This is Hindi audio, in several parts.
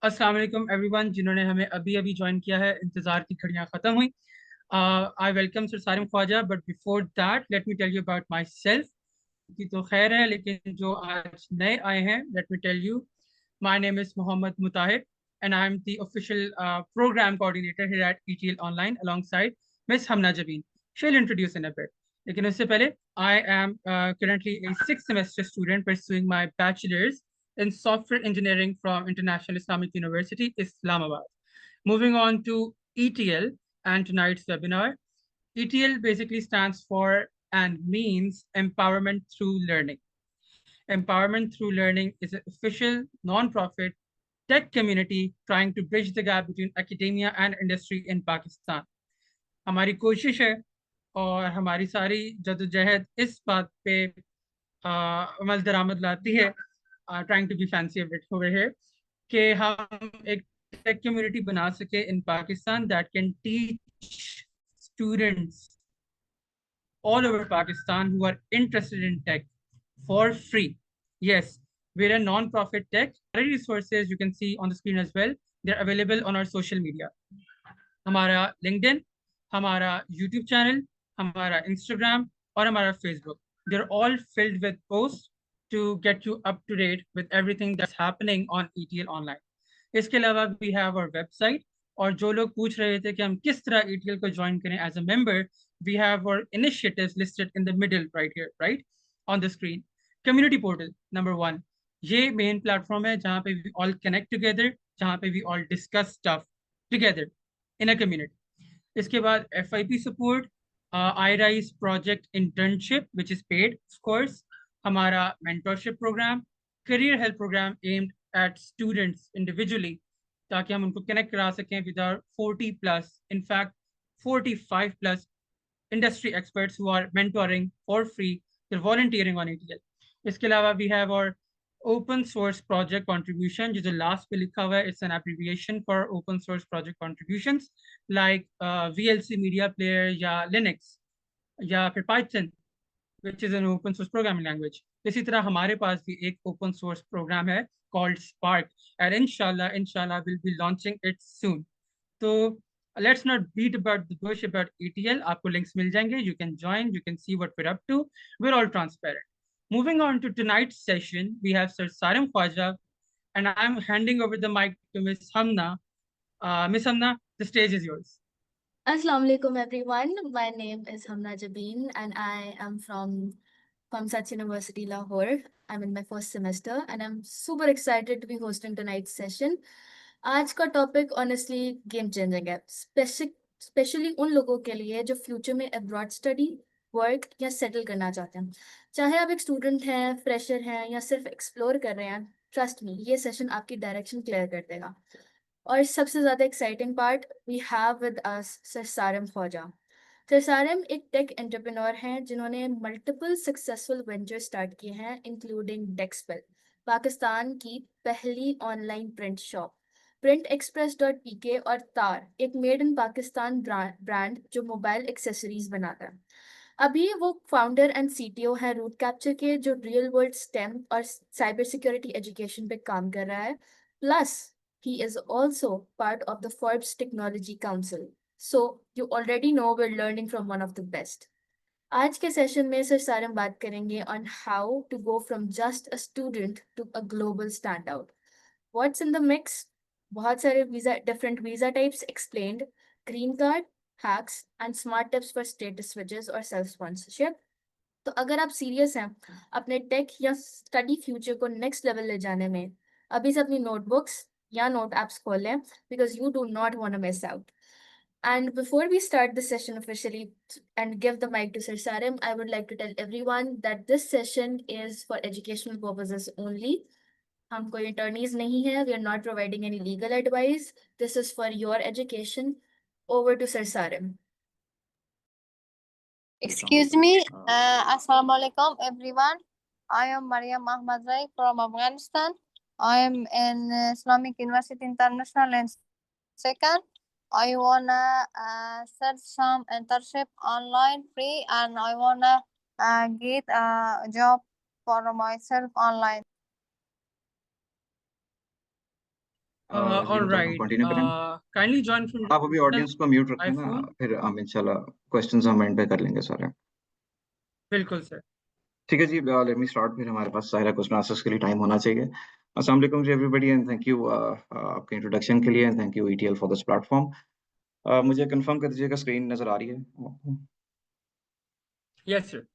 अस्सलाम वालेकुम एवरीवन जिन्होंने हमें अभी अभी ज्वाइन किया है, इंतजार की घड़ियां खत्म हुई। I welcome sir Sarim Khwaja, but before that let me tell you about myself. की तो खैर है, लेकिन जो आज नए आए हैं, let me tell you, my name is Mohammad Mutahir and I am the official programme coordinator here at ETL online alongside miss Hamna Jabeen. She'll introduce in a bit. लेकिन उससे पहले, I am currently a sixth semester student pursuing my bachelor's in software engineering from International Islamic University, Islamabad. Moving on to ETL and tonight's webinar. ETL basically stands for and means empowerment through learning. Empowerment through learning is an official non-profit tech community trying to bridge the gap between academia and industry in Pakistan. हमारी कोशिश है और हमारी सारी जद्दोजहद इस बात पे अमल दरामद लाती है, trying to be fancy over here, कि हम एक टेक कम्युनिटी बना सके in Pakistan that can teach students all over Pakistan who are interested in tech for free. Yes, we're a non-profit tech. Our resources you can see on the screen as well. They're available on our social media. हमारा LinkedIn, हमारा YouTube channel, हमारा Instagram और हमारा Facebook. They're all filled with posts to get you up to date with everything that's happening on ETL online. इसके अलावा we have our website, और जो लोग पूछ रहे थे कि हम किस तरह ETL को ज्वाइन करें as a member, we have our initiatives listed in the middle right here, right on the screen. Community portal number 1, ये मेन प्लेटफॉर्म है जहाँ पे we all connect together, जहाँ पे we all discuss stuff together in a community. इसके बाद FIP support, iRise project internship which is paid of course, हमारा mentorship program, career help program aimed at students individually, ताकि हम उनको कनेक्ट करा सकें with our 40 plus, in fact 45 plus industry experts who are mentoring for free. They're volunteering on ETL. इसके अलावा we have our open source project contribution, जो लास्ट पे लिखा हुआ है, it's an abbreviation for open source project contributions like VLC media player या Linux या फिर Python, which is an open source programming language. इसी तरह हमारे पास भी एक open source program है called Spark, and inshallah we'll be launching it soon. तो let's not beat about the bush about ETL. आपको links मिल जाएंगे. You can join. You can see what we're up to. We're all transparent. Moving on to tonight's session, we have Sir Sarim Khwaja, and I'm handing over the mic to Miss Hamna. Miss Hamna, the stage is yours. Assalamu alaikum everyone. My name is Hamna Jabeen and I am from Comsat University Lahore. I'm in my first semester and I'm super excited to be hosting tonight's session. आज का टॉपिक ऑनेस्टली गेम चेंजिंग है, स्पेशली उन लोगों के लिए जो फ्यूचर में अब्रॉड स्टडी, वर्क या सेटल करना चाहते हैं। चाहे आप एक स्टूडेंट हैं, फ्रेशर हैं या सिर्फ एक्सप्लोर कर रहे हैं, ट्रस्ट मी ये सेशन आपकी डायरेक्शन क्लियर कर देगा। और सबसे ज़्यादा exciting part, we have with us sir Sarim Khwaja. Sir Sarim एक टेक एंटरप्रेन्योर हैं जिन्होंने मल्टीपल सक्सेसफुल वेंचर स्टार्ट किए हैं, इंक्लूडिंग डेक्सपेल, पाकिस्तान की पहली online print shop, print express dot PK और तार, एक मेड इन पाकिस्तान ब्रांड जो मोबाइल एक्सेसरीज बनाता है। अभी वो फाउंडर एंड CTO है रूट कैप्चर के, जो रियल वर्ल्ड स्टेम और साइबर सिक्योरिटी एजुकेशन पे काम कर रहा है। Plus he is also part of the Forbes Technology Council. So you already know we're learning from one of the best. आज के सेशन में सर सारिम बात करेंगे on how to go from just a student to a global standout. What's in the mix? बहुत सारे different visa types explained, green card, hacks, and smart tips for status switches और self sponsorship. तो अगर आप सीरियस हैं अपने टेक या स्टडी फ्यूचर को नेक्स्ट लेवल ले जाने में, अभी से अपनी नोटबुक्स या नोट एप्स खोल लें, because you do not want to miss out. And before we start the session officially and give the mic to Sir Sarim, I would like to tell everyone that this session is for educational purposes only. हम कोई attorneys नहीं है, we are not providing any legal advice. This is for your education. Over to Sir Sarim. Excuse me, Assalamu alaikum everyone. I am Mariam Ahmad Rai from Afghanistan. I am in Islamic University International and second. I wanna search some internship online free and I wanna get a job for myself online. All हम right. कंटिन्यू करें। Kindly join from आप अभी ऑडियंस को म्यूट रखना, iPhone. फिर हम इंशाल्लाह क्वेश्चंस हम एंड पे कर लेंगे सारे। बिल्कुल सर। ठीक है जी, लेट मी स्टार्ट। फिर हमारे पास सारा क्वेश्चन आंसर्स के लिए टाइम होना चाहिए। अस्सलाम वालेकुम जी एवरीबॉडी एंड थैंक यू आपके इंट्रोडक्शन के लिए and thank you ETL for this platform. मुझे कंफर्म कर दीजिएगा स्क्रीन नजर आ रही है आपको? Yes sir.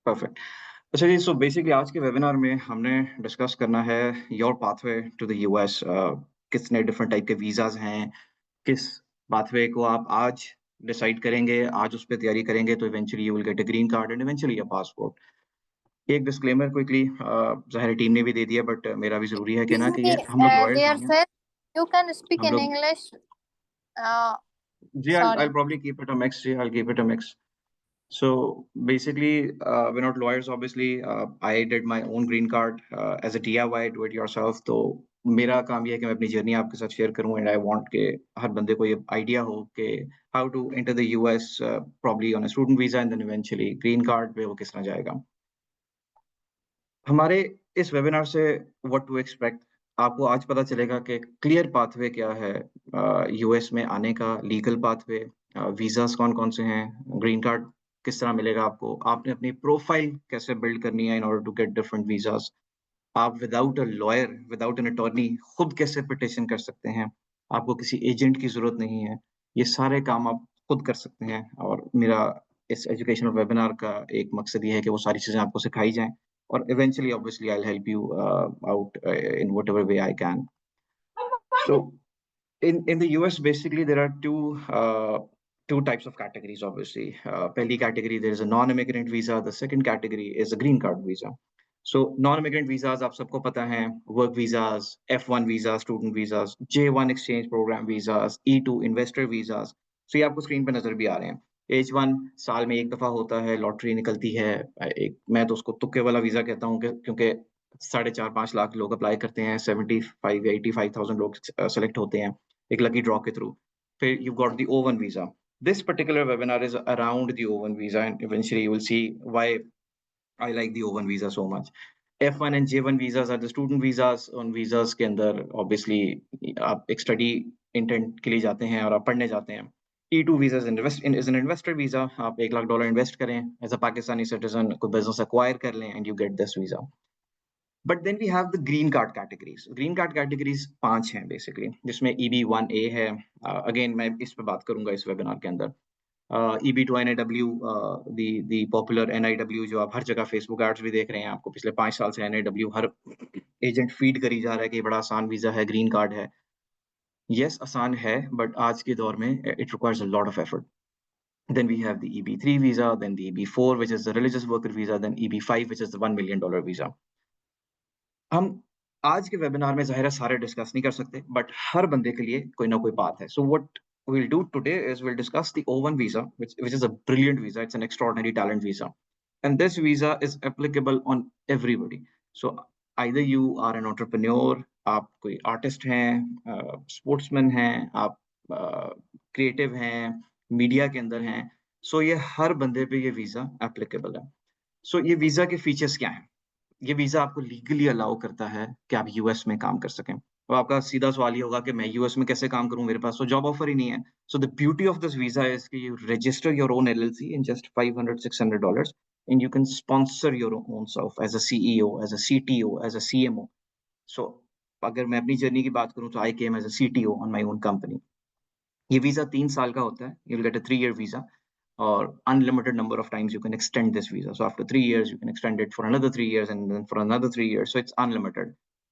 परफेक्ट। अच्छा जी, सो बेसिकली आज के वेबिनार में हमने डिस्कस करना है your pathway to the US. कितने डिफरेंट टाइप के वीज़ाज हैं, किस पाथवे को आप आज डिसाइड करेंगे, आज उस पर तैयारी करेंगे तो eventually you will get a green card and eventually a passport. एक डिस्क्लेमर क्विकली ज़ाहिर टीम ने भी दे दिया, बट मेरा भी ज़रूरी है कहना कि ये हम लोग लॉयर्स Dear नहीं हैं। sir, you can speak हम in लोग English. Ji, Sorry. I'll probably keep it a mix. Ji, I'll keep it a mix. So basically, we're not lawyers, obviously. I did my own green card as a DIY, do it yourself. तो मेरा काम ये है कि मैं अपनी जर्नी आपके साथ शेयर करूं एंड आई वांट के हर बंदे को ये आइडिया हो कि how to enter the US probably on a student visa and then eventually green card पे वो किस तरह जाएगा। हमारे इस वेबिनार से व्हाट टू एक्सपेक्ट, आपको आज पता चलेगा कि क्लियर पाथवे क्या है यूएस में आने का, लीगल पाथवे, वीज़ास कौन-कौन से हैं, ग्रीन कार्ड किस तरह मिलेगा आपको, आपने अपनी प्रोफाइल कैसे बिल्ड करनी है in order to get different visas, आप without a lawyer, without an attorney खुद कैसे पिटिशन कर सकते हैं, आपको किसी एजेंट की ज़रूरत नहीं है, ये सारे काम आप खुद कर सकते हैं। और मेरा इस एजुकेशनल वेबिनार का एक मकसद ये है कि वो सारी चीज़ें आपको सिखाई जाएँ और eventually obviously I'll help you out in whatever way I can. So in the US basically there are two types of categories obviously. Pehli category there is a non-immigrant visa, the second category is a green card visa. So non-immigrant visas आप सबको पता है, work visas, F1 visas, student visas, J1 exchange program visas, E2 investor visas. So ये आपको स्क्रीन पे नजर भी आ रहे हैं। H1 साल में एक दफा होता है, लॉटरी निकलती है। एक मैं तो उसको तुक्के वाला वीजा कहता हूँ क्योंकि 4.5-5 लाख लोग अप्लाई करते हैं, 75 या 85,000 लोग सेलेक्ट होते हैं एक लकी ड्रॉ के थ्रू। फिर you got the O1 visa. This particular webinar is around the O1 visa and eventually you will see why I like the O1 visa so much. F1 and J1 visas are the student visas. उन visas के अंदर obviously आप एक study intent के लिए जाते हैं और आप पढ़ने जाते हैं। E2 visa is an investor visa. आप $1 लाख invest करें as a Pakistani citizen, कोई business acquire कर लें and you get this visa. But then we have the green card categories. Green card categories 5 हैं basically, जिसमें EB1A है। Again मैं इस पे बात करूंगा इस webinar के अंदर। EB2 NIW, the popular NIW जो आप हर जगह Facebook ads भी देख रहे हैं, आपको पिछले 5 साल से NIW हर एजेंट फीड करी जा रहा है कि बड़ा आसान वीजा है, ग्रीन कार्ड है। Yes, आसान है, but आज के दौर में it requires a lot of effort. Then we have the EB3 visa, then the EB4 which is the religious worker visa, then EB5 which is the $1 million visa. हम आज के वेबिनार में ज़ाहिर है सारे डिस्कस नहीं कर सकते, बट हर बंदे के लिए कोई ना कोई बात है। So what we'll do today is we'll discuss the O1 visa, which is a brilliant visa. It's an extraordinary talent visa, and this visa is applicable on everybody. So either you are an entrepreneur, आप कोई आर्टिस्ट हैं, स्पोर्ट्समैन हैं, आप क्रिएटिव हैं, मीडिया के अंदर हैं, so ये हर बंदे पे ये वीजा एप्लीकेबल है। So ये वीजा के फीचर्स क्या हैं? ये वीजा आपको लीगली अलाउ करता है कि आप यूएस में काम कर सकें। तो आपका सीधा सवाल ये होगा कि मैं यूएस में कैसे काम करूं, मेरे पास तो जॉब ऑफर ही नहीं है। So the beauty of this visa is कि you register your own LLC in just $500-600 and you can sponsor your own self as a CEO, as a CTO, as a CMO. So अगर मैं अपनी जर्नी की बात करूं तो I came as a CTO on my own company. ये वीजा 3 साल का होता है, you will get a 3-year visa or unlimited number of times you can extend this visa. So after 3 years, you can extend it for another 3 years and then for another 3 years. So it's unlimited.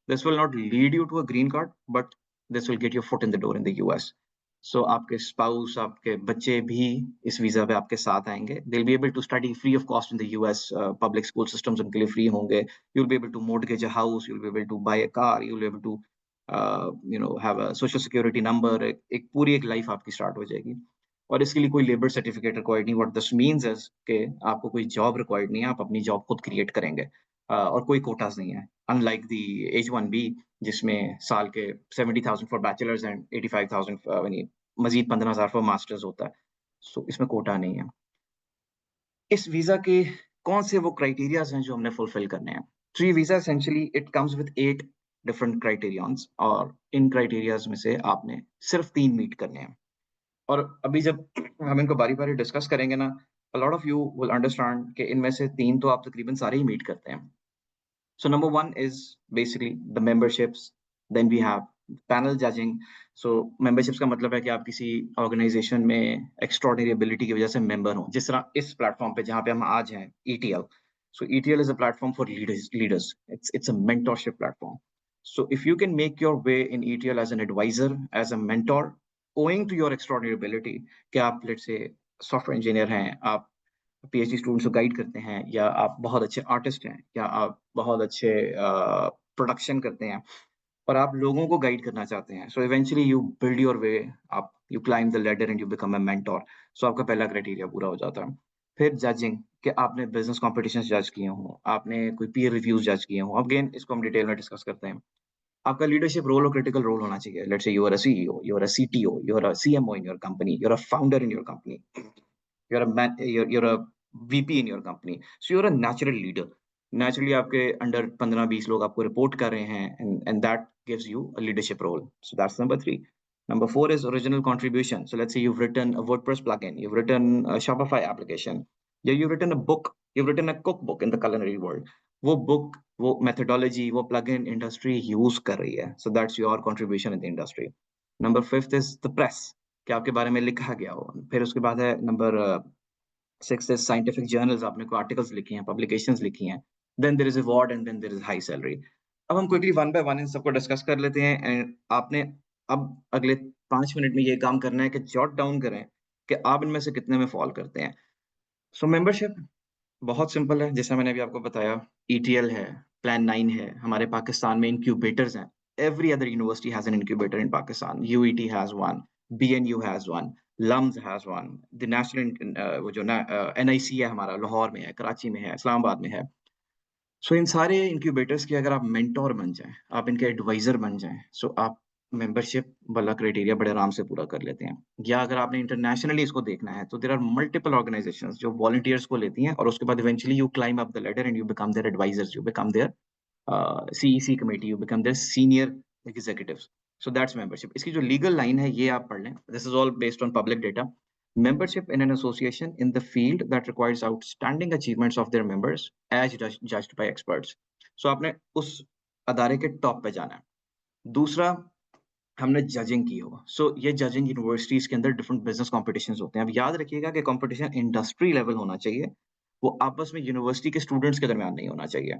This will not lead you to a green card, but this will get your foot in the door in the US. So आपके spouse, आपके बच्चे भी इस वीजा पे आपके साथ आएंगे. They'll be able to study free of cost in the US. Public school systems उनके लिए free होंगे. You'll be able to mortgage a house. You'll be able to buy a car. You'll be able to have a social security number. एक पूरी एक life आपकी start हो जाएगी. और इसके लिए कोई लेबर सर्टिफिकेट रिक्वायर्ड नहीं। व्हाट दिस मीन्स इज कि आपको कोई जॉब रिक्वायर्ड नहीं है, आप अपनी जॉब खुद क्रिएट करेंगे और कोई कोटास नहीं है। अनलाइक द H1B जिसमें साल के 70,000 फॉर बैचलर्स एंड 85,000 यानी मजीद 15,000 फॉर मास्टर्स होता है। सो इसमें कोटा नहीं है। इस वीजा के कौन से वो क्राइटेरियाज हैं जो हमने फुलफिल करने हैं? तो ये visa essentially it comes with 8 different criterions, और इन क्राइटेरियाज में से आपने सिर्फ 3 मीट करने हैं। और अभी जब हम इनको बारी-बारी डिस्कस करेंगे ना, a lot of you will understand कि इनमें से 3 तो आप तकरीबन सारे ही मीट करते हैं। So number 1 is basically the memberships. Then we have panel judging. So memberships का मतलब है कि आप किसी organization में extraordinary ability की वजह से member हो। जिस तरह इस platform पे जहाँ पे हम आज हैं, ETL. So ETL is a platform for leaders. It's a mentorship platform. So if you can make your way in ETL as an advisor, as a mentor, owing to your extraordinary ability, कि आप let's say software engineer हैं, आप पीएचडी स्टूडेंट्स को गाइड करते हैं, या आप बहुत अच्छे आर्टिस्ट हैं, या आप बहुत अच्छे प्रोडक्शन करते हैं और आप लोगों को गाइड करना चाहते हैं, so eventually you build your way, आप you climb the ladder and you become a mentor. So आपका पहला क्राइटेरिया पूरा हो जाता है। फिर जजिंग, कि आपने बिजनेस कॉम्पिटिशन जज किए हों, आपने कोई पीयर रिव्यूज जज किए हों। अगेन इसको हम डिटेल में डिस्कस करते हैं। आपका लीडरशिप रोल और क्रिटिकल रोल होना चाहिए। Let's say you are a CEO, you are a CTO, you are a CMO in your company, you are a founder in your company, you're a VP in your company, so you're a natural leader. Naturally आपके अंडर 15-20 लोग आपको रिपोर्ट कर रहे हैं, and that gives you a leadership role. So that's number 3. Number 4 is original contribution. So let's say you've written a WordPress plugin, you've written a Shopify application, yeah, you've written a book, you've written a cookbook in the culinary world. वो book, वो methodology, वो plugin industry use कर रही है. So that's your contribution in the industry. Number 5th is the press, कि आपके बारे में लिखा गया हो। फिर उसके बाद है नंबर 6 is साइंटिफिक जर्नल्स, आपने कोई आर्टिकल्स लिखे हैं, पब्लिकेशंस लिखी हैं। Then there is award and then there is high salary. अब हम क्विकली वन बाय वन इन सबको डिस्कस कर लेते हैं, एंड आपने अब अगले 5 मिनट में ये काम करना है कि जॉट डाउन करें कि आप इनमें से कितने में फॉल करते हैं। सो मेंबरशिप बहुत सिंपल है, जैसा मैंने अभी आपको बताया। ETL है, प्लान 9 है, हमारे पाकिस्तान में इनक्यूबेटर्स हैं। Every other university has an incubator in Pakistan. UET has one, BNU has one, LUMS has one, the national वो जो NIC है हमारा, लाहौर में है, कराची में है, इस्लामाबाद में है। सो इन सारे इंक्यूबेटर्स के अगर आप मेंटोर बन जाएं, आप इनके एडवाइजर बन जाएं, सो आप मेंबरशिप वाला क्राइटेरिया बड़े आराम से पूरा कर लेते हैं। या अगर आपने इंटरनेशनली इसको देखना है, तो देयर आर मल्टीपल ऑर्गेनाइजेशंस जो वॉलंटियर्स को लेती हैं, और उसके बाद eventually you climb up the ladder and you become their advisers, you become their CEC committee, you become their senior executives. So that's membership. इसकी जो लीगल लाइन है ये आप पढ़ लें, this is all based on public data. Membership in an association in the field that requires outstanding achievements of their members as judged by experts. So आपने उस अदारे के टॉप पे जाना है। दूसरा, हमने जजिंग की हो। सो ये जजिंग यूनिवर्सिटीज के अंदर डिफरेंट बिजनेस कॉम्पिटिशन्स होते हैं। अब याद रखिएगा कि कॉम्पिटिशन इंडस्ट्री लेवल होना चाहिए, वो आपस में यूनिवर्सिटी के स्टूडेंट्स के दरमियान नहीं होना चाहिए।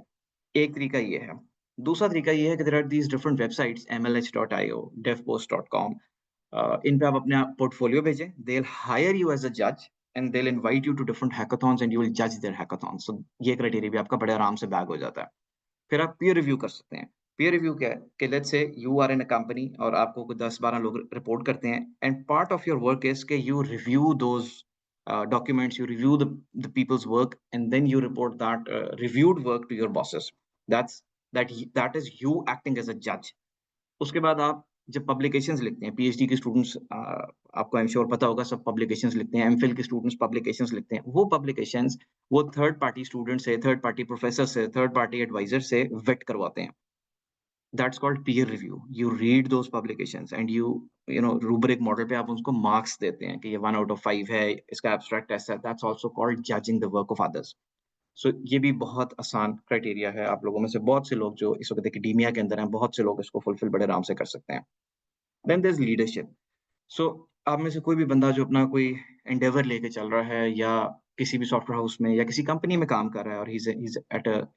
एक तरीका ये है। दूसरा तरीका ये है कि there are these different websites, MLH.io, devpost.com, इन पे आप अपना पोर्टफोलियो भेजें, they'll hire you as a judge and they'll invite you to different hackathons and you will judge their hackathons. So ये क्राइटेरिया भी आपका बड़े आराम से बैग हो जाता है। फिर आप पीयर रिव्यू कर सकते हैं। पीयर रिव्यू क्या है कि let's say you are in a company और आपको कोई 10-12 लोग रिपोर्ट करते हैं, and part of your work is कि you review those documents, you review the people's work, and then you report that reviewed work to your bosses. That is you acting as a judge. उसके बाद आप जब पब्लिकेशंस लिखते हैं, पीएचडी के स्टूडेंट्स, आपको आई एम श्योर पता होगा, सब पब्लिकेशंस लिखते हैं। एमफिल के स्टूडेंट्स पब्लिकेशंस लिखते हैं। वो पब्लिकेशंस वो थर्ड पार्टी स्टूडेंट से, थर्ड पार्टी प्रोफेसर से, थर्ड पार्टी एडवाइजर से वेट करवाते हैं। That's called peer review. You read those publications and you know rubric model पे आप उसको मार्क्स देते हैं कि ये 1 out of 5 है, इसका एब्स्ट्रैक्ट ऐसा है। That's also called judging the work of others. So ये भी बहुत आसान क्राइटेरिया है। आप लोगों में से बहुत से लोग जो इस वक्त एकेडेमिया के अंदर हैं, बहुत से लोग इसको फुलफिल बड़े आराम से कर सकते हैं। Then there is leadership. So आप में से कोई भी बंदा जो अपना कोई एंडेवर लेके चल रहा है, या किसी भी सॉफ्टवेयर हाउस में या किसी कंपनी में काम कर रहा है, और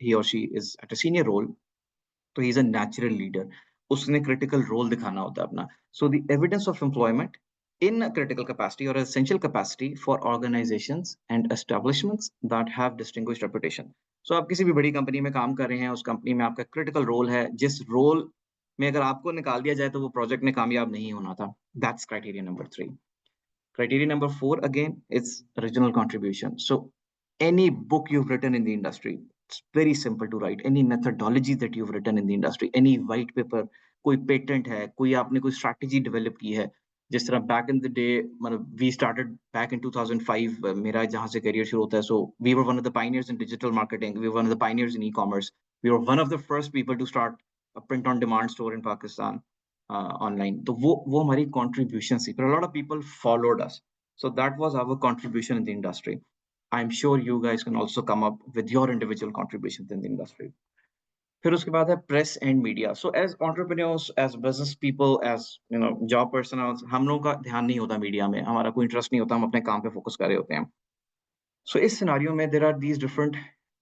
he or she is at a senior role, तो he is a natural leader. उसने क्रिटिकल रोल दिखाना होता है अपना। So the evidence of employment in a critical capacity or essential capacity for organizations and establishments that have distinguished reputation. So आप किसी भी बड़ी कंपनी में काम कर रहे हैं, उस कंपनी में आपका क्रिटिकल रोल है, जिस रोल में अगर आपको निकाल दिया जाए तो वो प्रोजेक्ट में कामयाब नहीं होना था। That's criteria number 3. Criteria number 4 again is original contribution. So any book you've written in the industry, it's very simple to write. Any methodology that you've written in the industry, any white paper, कोई पेटेंट है, कोई आपने कोई स्ट्रैटेजी डेवलप की है, जिस तरह बैक इन द डे, मतलब वी स्टार्टेड बैक इन 2005, मेरा जहाँ से करियर शुरू होता है। So we were one of the pioneers in digital marketing, we were one of the pioneers in e-commerce, we were one of the first people to start print on demand store in Pakistan online. तो वो हमारी contribution थी. But a lot of people followed us. So that was our contribution in the industry. I'm sure you guys can also come up with your individual contributions in the industry. फिर उसके बाद है press and media. So as entrepreneurs, as business people, as job personals, हम लोगों का ध्यान नहीं होता मीडिया में, हमारा कोई इंटरेस्ट नहीं होता, हम अपने काम पे फोकस कर रहे होते हैं. सो इस सिनारियो में there are these different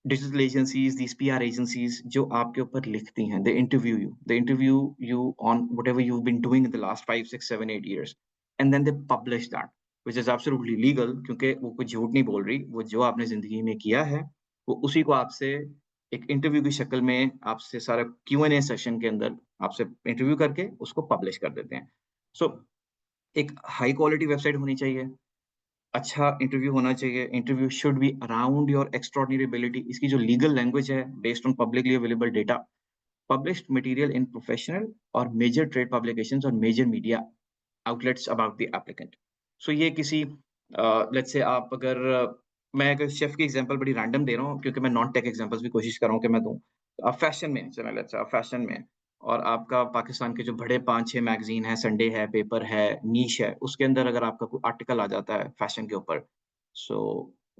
digital agencies, these PR agencies जो आपके ऊपर लिखती हैं. They interview you on whatever you have been doing in the last 5 6 7 8 years, and then they publish that, which is absolutely legal, क्योंकि वो कुछ झूठ नहीं बोल रही. वो जो आपने जिंदगी में किया है वो उसी को आपसे एक इंटरव्यू की शक्ल में आपसे सारा Q&A सेशन के अंदर आपसे इंटरव्यू करके उसको पब्लिश कर देते हैं. सो एक हाई क्वालिटी वेबसाइट होनी चाहिए, अच्छा इंटरव्यू होना चाहिए. Interview should be around your extraordinary ability. इसकी जो लीगल लैंग्वेज है, based on publicly available data, published material in professional और मेजर ट्रेड पब्लिकेशंस और major media outlets about the applicant. So ये किसी लेट्स से आप अगर मैं अगर शेफ की एग्जांपल बड़ी रैंडम दे रहा हूँ, क्योंकि मैं नॉन टेक एग्जांपल्स भी कोशिश कर रहा हूँ कि मैं दूं. आप फैशन में चलें, लेट्स से आप फैशन में, और आपका पाकिस्तान के जो बड़े 5-6 मैगजीन है, संडे है, पेपर है, नीश है, उसके अंदर अगर आपका कोई आर्टिकल आ जाता है फैशन के ऊपर, सो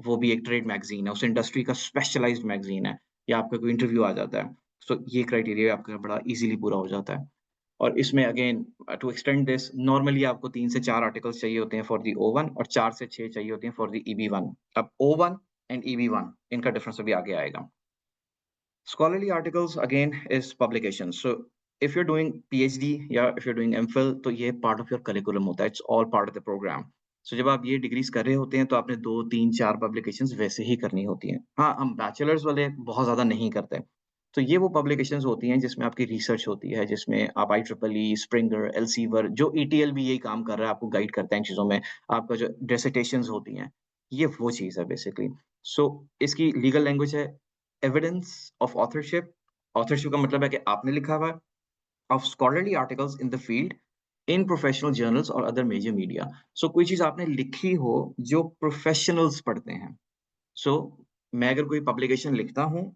वो भी एक ट्रेड मैगजीन है, उस इंडस्ट्री का स्पेशलाइज्ड मैगजीन है, या आपका कोई इंटरव्यू आ जाता है, सो ये क्राइटेरिया आपका बड़ा इजीली पूरा हो जाता है. और इसमें again to extend this, normally आपको 3 से 4 आर्टिकल्स चाहिए होते हैं फॉर द O1 और 4 से 6 चाहिए होते हैं फॉर द EB1. अब O1 एंड EB1 इनका डिफरेंस अभी आगे आएगा. Scholarly articles again is publication. So if you're doing PhD या if you're doing MPhil, तो ये part of your curriculum होता है. It's all part of the program. So जब आप ये डिग्रीज कर रहे होते हैं तो आपने 2, 3, 4 पब्लिकेशंस वैसे ही करनी होती हैं. हाँ, हम बैचलर्स वाले बहुत ज्यादा नहीं करते. तो ये वो पब्लिकेशंस होती हैं जिसमें आपकी रिसर्च होती है, जिसमें आप IEEE, स्प्रिंगर, एल्सीवर, जो ETL भी यही काम कर रहा है, आपको गाइड करता है इन चीजों में. आपका जो डिसर्टेशंस होती हैं, ये वो चीज है बेसिकली. सो इसकी लीगल लैंग्वेज है एविडेंस ऑफ ऑथरशिप. ऑथरशिप का मतलब है कि आपने लिखा हुआ है. Of scholarly articles in the field in professional journals और अदर मेजर मीडिया. सो कोई चीज आपने लिखी हो जो प्रोफेशनल्स पढ़ते हैं. सो मैं अगर कोई पब्लिकेशन लिखता हूँ,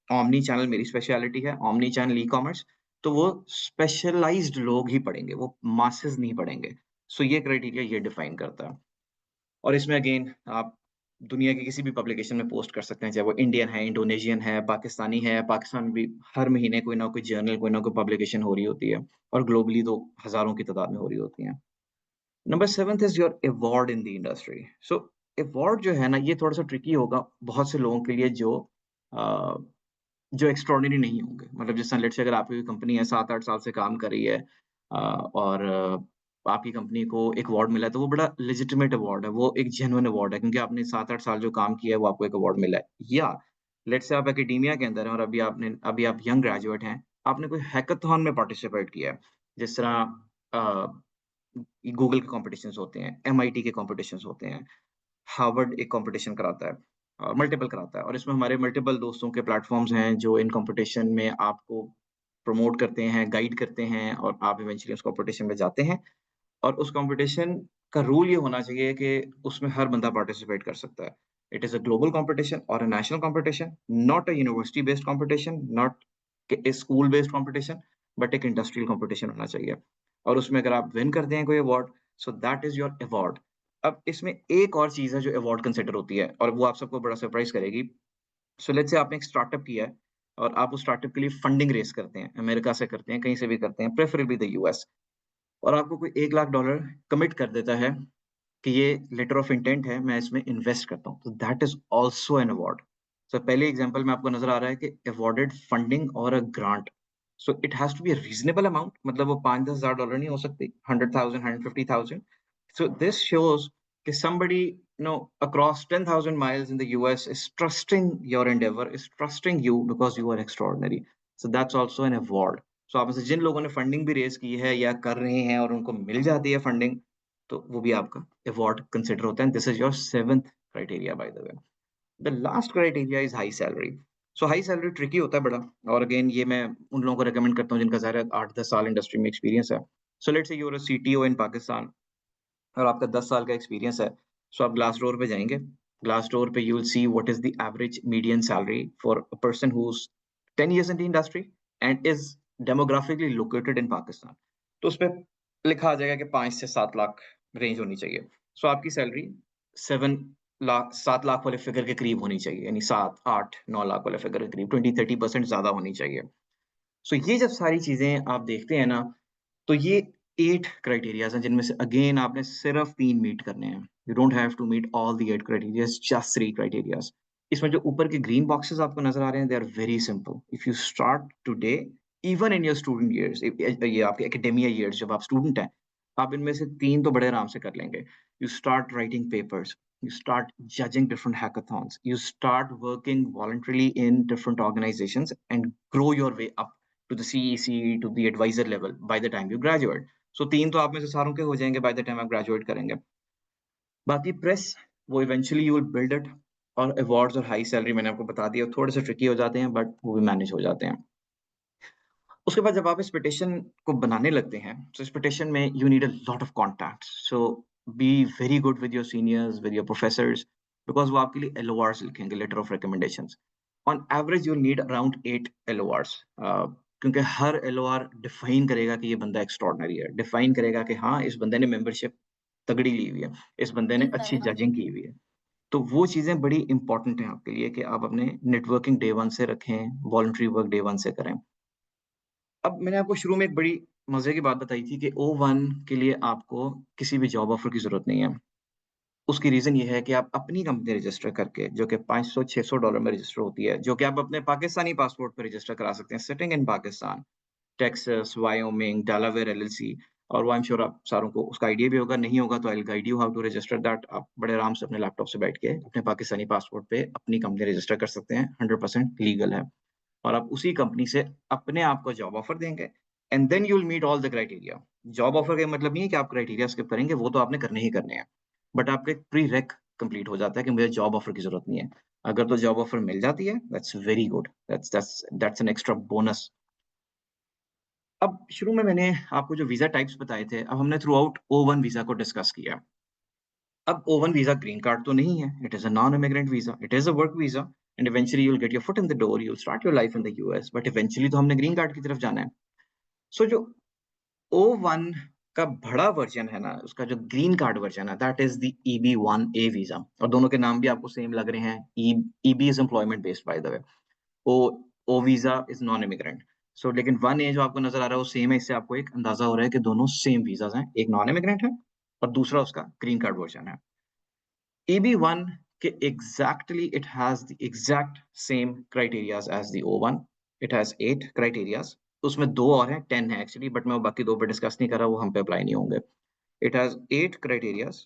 ओमनी चैनल मेरी स्पेशलिटी है, ओमनी चैनल ई कॉमर्स, तो वो स्पेशलाइज्ड लोग ही पढ़ेंगे, वो मासेस नहीं पढ़ेंगे. सो ये क्राइटेरिया ये डिफाइन करता है. और इसमें अगेन आप दुनिया की किसी भी पब्लिकेशन में पोस्ट कर सकते हैं, चाहे वो इंडियन है, इंडोनेशियन है, पाकिस्तानी है. पाकिस्तान में भी हर महीने कोई ना कोई जर्नल, कोई ना कोई पब्लिकेशन हो रही होती है, और ग्लोबली तो हजारों की तादाद में हो रही होती है. Number 7th is your award in the industry. So award जो है ना, ये थोड़ा सा ट्रिकी होगा बहुत से लोगों के लिए जो एक्स्ट्रॉर्डिनरी नहीं होंगे. मतलब जैसे लेट्स से अगर आपकी कंपनी है 7-8 साल से काम कर रही है, और आपकी कंपनी को एक अवार्ड मिला है, तो वो बड़ा लेजिटिमेट अवार्ड है, वो एक जेन्युइन अवार्ड है, क्योंकि आपने 7-8 साल जो काम किया है वो आपको एक अवार्ड मिला है. या लेट्स से आप एकेडेमिया के अंदर हैं और अभी आप यंग ग्रेजुएट हैं, आपने कोई हैकाथॉन में पार्टिसिपेट किया है, जिस तरह गूगल के कॉम्पिटिशन्स होते हैं, MIT के कॉम्पिटिशन्स होते हैं, हार्वर्ड एक कॉम्पिटिशन कराता है, मल्टीपल कराता है, और इसमें हमारे मल्टीपल दोस्तों के प्लेटफॉर्म्स हैं जो इन कॉम्पिटिशन में आपको प्रमोट करते हैं, गाइड करते हैं, और आप इवेंचुअली उस कॉम्पिटिशन में जाते हैं. और उस कॉम्पिटिशन का रूल ये होना चाहिए कि उसमें हर बंदा पार्टिसिपेट कर सकता है. It is a global competition और a national competition, not a university based competition, not a school based competition, but एक इंडस्ट्रियल कॉम्पिटिशन होना चाहिए. और उसमें अगर आप विन करते हैं कोई award, so that is your award. अब इसमें एक और चीज़ है जो अवार्ड कंसिडर होती है, और वो आप सबको बड़ा सरप्राइज़ करेगी. सो लेट्स से आपने एक स्टार्टअप किया है, और आप उस स्टार्टअप के लिए फंडिंग रेज़ करते हैं, अमेरिका से करते हैं, कहीं से भी करते हैं, प्रेफरेबली द US. और आपको कोई $1 लाख कमिट कर देता है कि ये लेटर ऑफ इंटेंट है, मैं इसमें इन्वेस्ट करता हूँ, तो that is also an award. So पहले एग्जांपल में आपको नज़र आ रहा है कि अवॉर्डेड फंडिंग और a grant. So it has to be a reasonable amount, मतलब वो $5-10 हज़ार नहीं हो सकती, 100,000, 150,000. So this shows that somebody, across 10,000 miles in the US is trusting your endeavor, is trusting you because you are extraordinary. So that's also an award. So आप में से जिन लोगों ने फंडिंग भी रेज की है या कर रहे हैं और उनको मिल जाती है फंडिंग, तो वो भी आपका अवार्ड कंसिडर होता है. This is your 7th criteria bye the way. The last criteria is high salary. So high salary tricky होता है बड़ा, और अगेन ये मैं उन लोगों को रेकमेंड करता हूँ जिनका ज़ाहिर है 8-10 साल इंडस्ट्री में एक्सपीरियंस है. So let's say you are a CTO in Pakistan और आपका 10 साल का एक्सपीरियंस है. सो आप ग्लासडोर पे जाएंगे. ग्लासडोर पे you will see what is the average median salary for a person who is 10 years in the industry and is demographically located in Pakistan, तो उस पे लिखा आ जाएगा कि 5 से 7 लाख रेंज होनी चाहिए। सो आपकी सैलरी 7 लाख वाले फिगर के करीब होनी चाहिए, यानी 7, 8, 9 लाख वाले फिगर के करीब 20-30% ज़्यादा होनी चाहिए। सो ये जब सारी चीज़ें आप देखते हैं ना, तो ये 8 क्राइटेरियाज़ हैं जिनमें से अगेन आपने सिर्फ 3 मीट करने हैं। You don't have to meet all the 8 criterias, just 3 criterias. इसमें जो ऊपर के ग्रीन बॉक्सेस आपको नज़र आ रहे हैं, they are very simple. If you start today, even in your student years, ये आपके एकेडेमिया इयर्स जब आप स्टूडेंट हैं, आप इनमें से 3 तो बड़े आराम से कर लेंगे। You start writing papers, you start judging different hackathons, you start working voluntarily in different organizations and grow your way up to the CEC, to the advisor level by the time you graduate. So 3 तो आप में से सारों के हो जाएंगे by the time आप graduate करेंगे। बाकी प्रेस, वो eventually you will build it, और अवार्ड्स और हाई सैलरी मैंने आपको बता दिया, थोड़े से ट्रिकी हो जाते हैं बट वो भी मैनेज हो जाते हैं। उसके बाद जब आप इस पिटिशन को बनाने लगते हैं, so इस पिटिशन में you need a lot of contacts, so be very good with your seniors, with your professors, because वो आपके लिए LORs लिखेंगे, letter of recommendations. On average you need around 8 LORs, क्योंकि हर LOR डिफाइन करेगा कि ये बंदा एक्स्ट्राऑर्डिनरी है, डिफाइन करेगा कि हाँ, इस बंदे ने मेंबरशिप तगड़ी ली हुई है, इस बंदे ने अच्छी जजिंग की हुई है। तो वो चीज़ें बड़ी इंपॉर्टेंट हैं आपके लिए कि आप अपने नेटवर्किंग डे 1 से रखें, वॉलंटरी वर्क डे 1 से करें। अब मैंने आपको शुरू में एक बड़ी मज़े की बात बताई थी कि O1 के लिए आपको किसी भी जॉब ऑफ़र की ज़रूरत नहीं है। उसकी रीज़न ये है कि आप अपनी कंपनी रजिस्टर करके, जो कि $500-600 में रजिस्टर होती है, जो कि आप अपने पाकिस्तानी पासपोर्ट पे रजिस्टर करा सकते हैं, sitting in Pakistan, Texas, Wyoming, Delaware LLC, और वो आई एम श्योर आप सारों को उसका आइडिया भी होगा, नहीं होगा तो I will guide you how to register that. आप बड़े आराम से अपने लैपटॉप से बैठ के अपने पाकिस्तानी पासपोर्ट पे अपनी कंपनी रजिस्टर कर सकते हैं, 100% लीगल है। और आप उसी कंपनी से अपने आप को जॉब ऑफर देंगे, and then you will meet all the criteria. Job offer का मतलब नहीं है कि आप क्राइटेरिया स्किप करेंगे, वो तो आपने करने ही करने हैं, बट आपका एक प्री रेक कंप्लीट हो जाता है कि मुझे जॉब ऑफर की जरूरत नहीं है। अगर तो जॉब ऑफर मिल जाती है, that's very good, that's an extra bonus. अब शुरू में मैंने आपको जो वीजा टाइप्स बताए थे, अब हमने थ्रू आउट O1 वीजा को डिस्कस किया। अब O1 वीजा ग्रीन कार्ड तो नहीं है, it is a non immigrant visa, it is a work visa, and eventually you will get your foot in the door, you will start your life in the US, but eventually तो हमने ग्रीन कार्ड की तरफ जाना है। सो जो O1 का बड़ा वर्जन है ना, उसका जो ग्रीन कार्ड वर्जन है, that is the EB1A visa, और दोनों के नाम भी आपको सेम लग रहे हैं। EB is employment based by the way, O visa is non immigrant. So लेकिन 1A जो आपको नजर आ रहा है वो सेम है, इससे आपको एक अंदाजा हो रहा है कि दोनों सेम वीजाज हैं, एक नॉन इमिग्रेंट है और दूसरा उसका ग्रीन कार्ड वर्जन है। EB1 के exactly it has the exact same criterias as the O1. It has 8 criterias. उसमें 2 और हैं, 10 है एक्चुअली, बट मैं वो बाकी 2 पे डिस्कस नहीं कर रहा, वो हम पे अप्लाई नहीं होंगे। It has 8 criterias.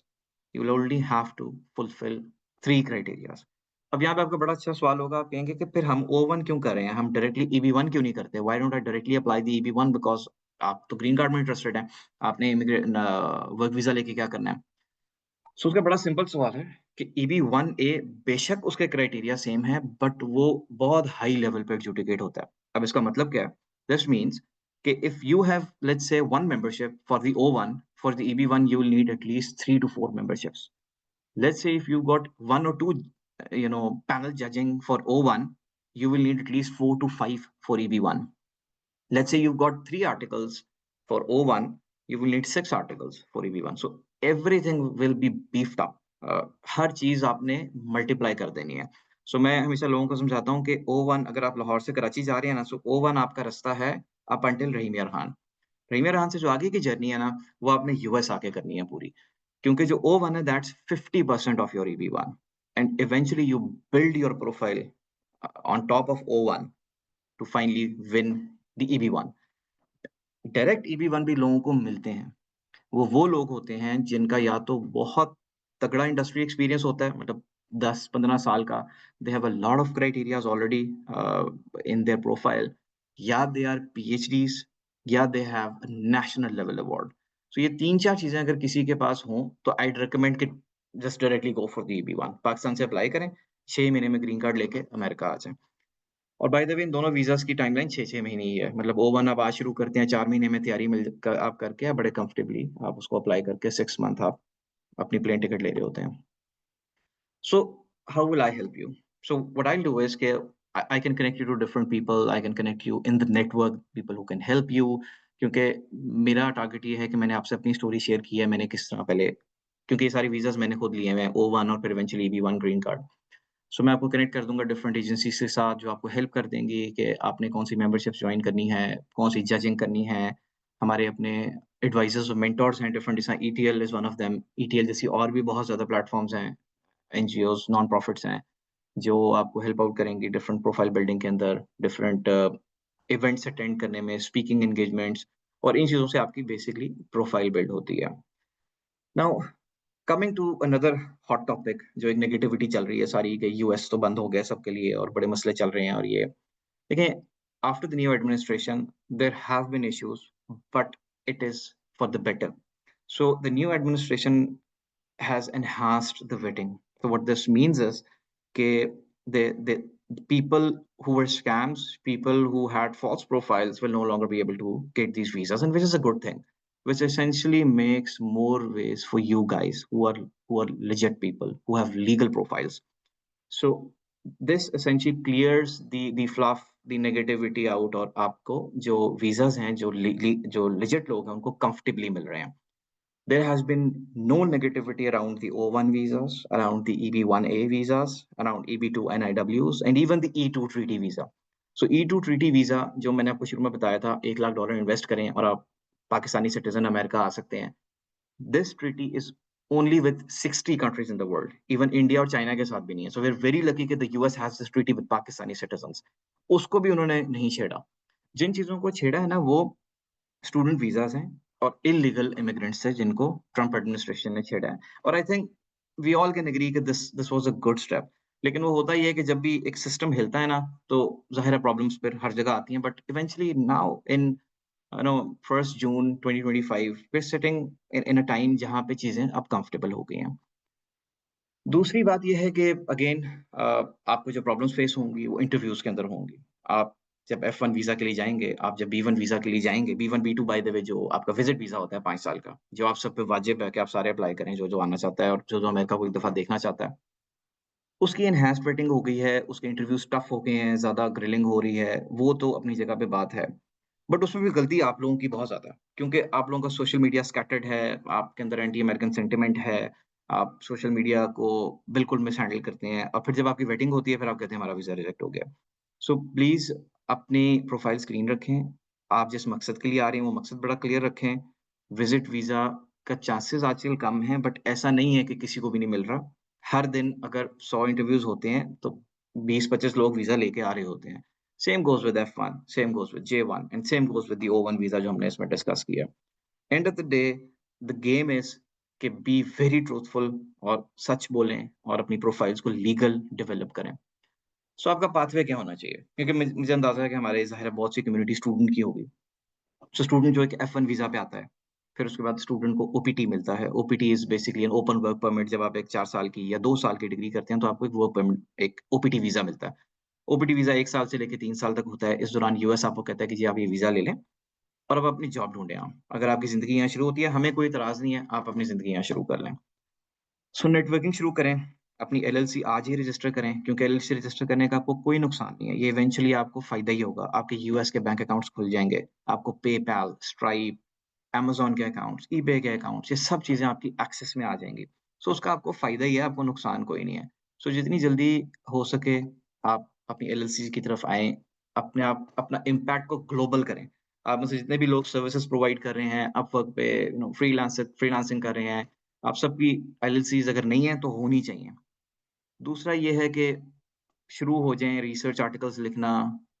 You will only have to fulfill 3 criterias. अब यहाँ पे आपका बड़ा अच्छा सवाल होगा, आप कहेंगे कि फिर हम O1 क्यों कर रहे हैं, हम डायरेक्टली EB1 क्यों नहीं करते? Why don't I directly apply the EB1? Because आप तो ग्रीन कार्ड में इंटरेस्टेड हैं, आपने इमिग्रेट वर्क वीजा लेके क्या करना है? सो उसका बड़ा सिंपल सवाल है कि EB1A बेशक उसके क्राइटेरिया सेम है, बट वो बहुत हाई लेवल पे एग्जीक्यूट होता है। अब इसका मतलब क्या है? दिस मीन्स कि if you have let's say 1 membership for the O1, for the EB1 you will need at least 3 to 4 memberships. Let's say if you got 1 or 2 panel judging for O1, you will need at least 4 to 5 for EB1. Let's say you've got 3 articles for O1, you will need 6 articles for EB1. So everything will be beefed up. हर चीज आपने मल्टीप्लाई कर देनी है। So मैं हमेशा लोगों को समझाता हूँ कि O1 अगर आप लाहौर से कराची जा रहे हैं ना, so O1 आपका रास्ता है अप अंटिल रहीम यार खान। रहीम यार खान से जो आगे की जर्नी है ना, वो आपने US आके करनी है पूरी, क्योंकि जो O1 है that's 50% of your EB1, and eventually you build your profile on top of O1 to finally win the EB1। Direct EB1 भी लोगों को मिलते हैं, वो लोग होते हैं जिनका या तो बहुत तगड़ा इंडस्ट्री एक्सपीरियंस होता है, मतलब 10-15 साल का, they have a lot of criterias already in their profile, या दे आर PhDs, या they have national level award. So ये 3-4 चीजें अगर किसी के पास हों तो आई रिकमेंड कि just directly go for the EB1, Pakistan से अप्लाई करें, 6 महीने में ग्रीन कार्ड लेके अमेरिका आ जाएं। और बाय द वे इन दोनों वीज़ाज़ की टाइमलाइन 6-6 महीने ही है। मतलब O1 आप आज शुरू करते हैं, 4 महीने में तैयारी आप करके आप बड़े कंफर्टेबली आप उसको अप्लाई करके 6 मंथ आप अपनी प्लेन टिकट ले रहे होते हैं। So how will I help you? So what I will do is कि I can connect you to different people, I can connect you in the network, people who can help you, क्योंकि मेरा टारगेट ये है कि मैंने आपसे अपनी स्टोरी शेयर की है, मैंने किस तरह पहले, क्योंकि ये सारी वीज़ाज़ मैंने खुद लिए हैं, O1 और फिर इवेंचुअली EB1 ग्रीन कार्ड। सो मैं आपको कनेक्ट कर दूँगा डिफरेंट एजेंसीज़ के साथ, जो आपको हेल्प कर देंगी कि आपने कौन-सी मेंबरशिप्स जॉइन करनी है, कौन-सी जजिंग करनी है। हमारे अपने एडवाइज़र्स और मेंटोर्स हैं डिफरेंट, जैसा ETL is one of them. ETL जैसी और भी बहुत ज़्यादा प्लेटफ़ॉर्म्स हैं, NGOs, नॉन प्रॉफिट्स हैं, जो आपको हेल्प आउट करेंगी डिफरेंट प्रोफाइल बिल्डिंग के अंदर, डिफरेंट इवेंट्स अटेंड करने में, स्पीकिंग एंगेजमेंट्स, और इन चीज़ों से आपकी बेसिकली प्रोफाइल बिल्ड होती है। Now coming to another hot topic, जो एक नेगेटिविटी चल रही है सारी, कि यूएस तो बंद हो गया सबके लिए और बड़े मसले चल रहे हैं, और ये देखिए, after the new administration there have been issues, but it is for the better. So the new administration has enhanced the vetting. So what this means is that the people who were scams, people who had false profiles, will no longer be able to get these visas, and which is a good thing, which essentially makes more ways for you guys who are legit people who have legal profiles. So this essentially clears the fluff, the negativity out, और आपको जो visas हैं, जो legit लोग हैं, उनको comfortably मिल रहे हैं। There has been no negativity around the O1 visas, around the EB1A visas, around EB2 NIWs, and even the E2 treaty visa. So E2 treaty visa, जो मैंने आपको शुरू में बताया था, $1 लाख इन्वेस्ट करें और आप पाकिस्तानी सिटीजन अमेरिका आ सकते हैं। This treaty is only with 60 countries in the world. Even India और China के साथ भी नहीं है. So we're very lucky that the US has this treaty with Pakistani citizens. उसको भी उन्होंने नहीं छेड़ा। जिन चीजों को छेड़ा है ना, वो स्टूडेंट वीज़ाज़ हैं और इल्लीगल इमिग्रेंट्स हैं, जिनको ट्रम्प एडमिनिस्ट्रेशन ने छेड़ा है। और I think we all can agree कि this was a good step. लेकिन वो होता ही है कि जब भी एक सिस्टम हिलता है ना, तो ज़ाहिर है प्रॉब्लम्स फिर हर जगह आती हैं। But eventually now in 1 June 2025 we are sitting in a time जहाँ पे चीज़ें अब कंफर्टेबल हो गई हैं। दूसरी बात ये है कि अगेन आपको जो प्रॉब्लम्स फेस होंगी वो इंटरव्यूज़ के अंदर होंगी। आप जब F1 वीज़ा के लिए जाएँगे, आप जब B1 वीज़ा के लिए जाएँगे, B1, B2 बाय द वे, जो आपका विज़िट वीज़ा होता है 5 साल का, जो आप सब पे वाजिब है कि आप सारे अप्लाई करें, जो आना चाहता है और जो अमेरिका को एक दफ़ा देखना चाहता है। उसकी एनहांस्ड रेटिंग हो गई है, उसके इंटरव्यूज़ टफ हो गए हैं, ज़्यादा ग्रिलिंग हो रही है, वो तो अपनी जगह पे बात है। बट उसमें भी गलती आप लोगों की बहुत ज़्यादा है, क्योंकि आप लोगों का सोशल मीडिया स्कैटर्ड है, आपके अंदर एंटी अमेरिकन सेंटिमेंट है, आप सोशल मीडिया को बिल्कुल मिसहैंडल करते हैं, और फिर जब आपकी वेटिंग होती है, फिर आप कहते हैं हमारा वीज़ा रिजेक्ट हो गया। सो प्लीज़ अपनी प्रोफाइल स्क्रीन रखें, आप जिस मकसद के लिए आ रहे हैं, वो मकसद बड़ा क्लियर रखें। विज़िट वीज़ा का चांसेस आजकल कम हैं, बट ऐसा नहीं है कि किसी को भी नहीं मिल रहा। हर दिन अगर 100 इंटरव्यूज़ होते हैं, तो 20-25 लोग वीज़ा लेके आ रहे होते हैं। Same goes with F1, same goes with J1, and same goes with the O1 visa जो हमने इसमें डिस्कस किया। End of the day, the game is कि बी वेरी ट्रूथफुल, और सच बोलें और अपनी प्रोफाइल्स को लीगल डेवलप करें। सो आपका पाथवे क्या होना चाहिए? क्योंकि मुझे अंदाज़ा है कि हमारे ज़ाहिर है बहुत सी कम्युनिटी स्टूडेंट की होगी। सो स्टूडेंट जो एक F1 वीज़ा पे आता है, फिर उसके बाद स्टूडेंट को OPT मिलता है। OPT is basically an open work permit. जब आप एक 4 साल की या 2 साल की डिग्री करते हैं, तो आपको एक वर्क परमिट, एक OPT वीज़ा मिलता है। OPT वीज़ा 1 साल से लेके 3 साल तक होता है। इस दौरान यूएस आपको कहता है कि जी आप ये वीज़ा ले लें और अब अपनी जॉब ढूँढें आप। अगर आपकी ज़िंदगी यहाँ शुरू होती है, हमें कोई इतराज़ नहीं है, आप अपनी ज़िंदगी यहाँ शुरू कर लें। सो नेटवर्किंग शुरू करें, अपनी LLC आज ही रजिस्टर करें, क्योंकि LLC रजिस्टर करने का आपको कोई नुकसान नहीं है। ये इवेंचुअली आपको फ़ायदा ही होगा। आपके यूएस के बैंक अकाउंट्स खुल जाएँगे, आपको पेपैल, स्ट्राइप, अमेज़न के अकाउंट्स, ईबे के अकाउंट्स, ये सब चीज़ें आपकी एक्सेस में आ जाएँगी। सो उसका आपको फ़ायदा ही है, आपको नुकसान कोई नहीं है। सो जितनी जल्दी हो सके आप अपनी LLC की तरफ आएँ, अपना इम्पैक्ट को ग्लोबल करें। आप में से जितने भी लोग सर्विसेज़ प्रोवाइड कर रहे हैं, अपवर्क पे फ्रीलांसिंग कर रहे हैं, आप सबकी LLCs अगर नहीं है तो होनी चाहिए। दूसरा ये है कि शुरू हो जाएँ रिसर्च आर्टिकल्स लिखना,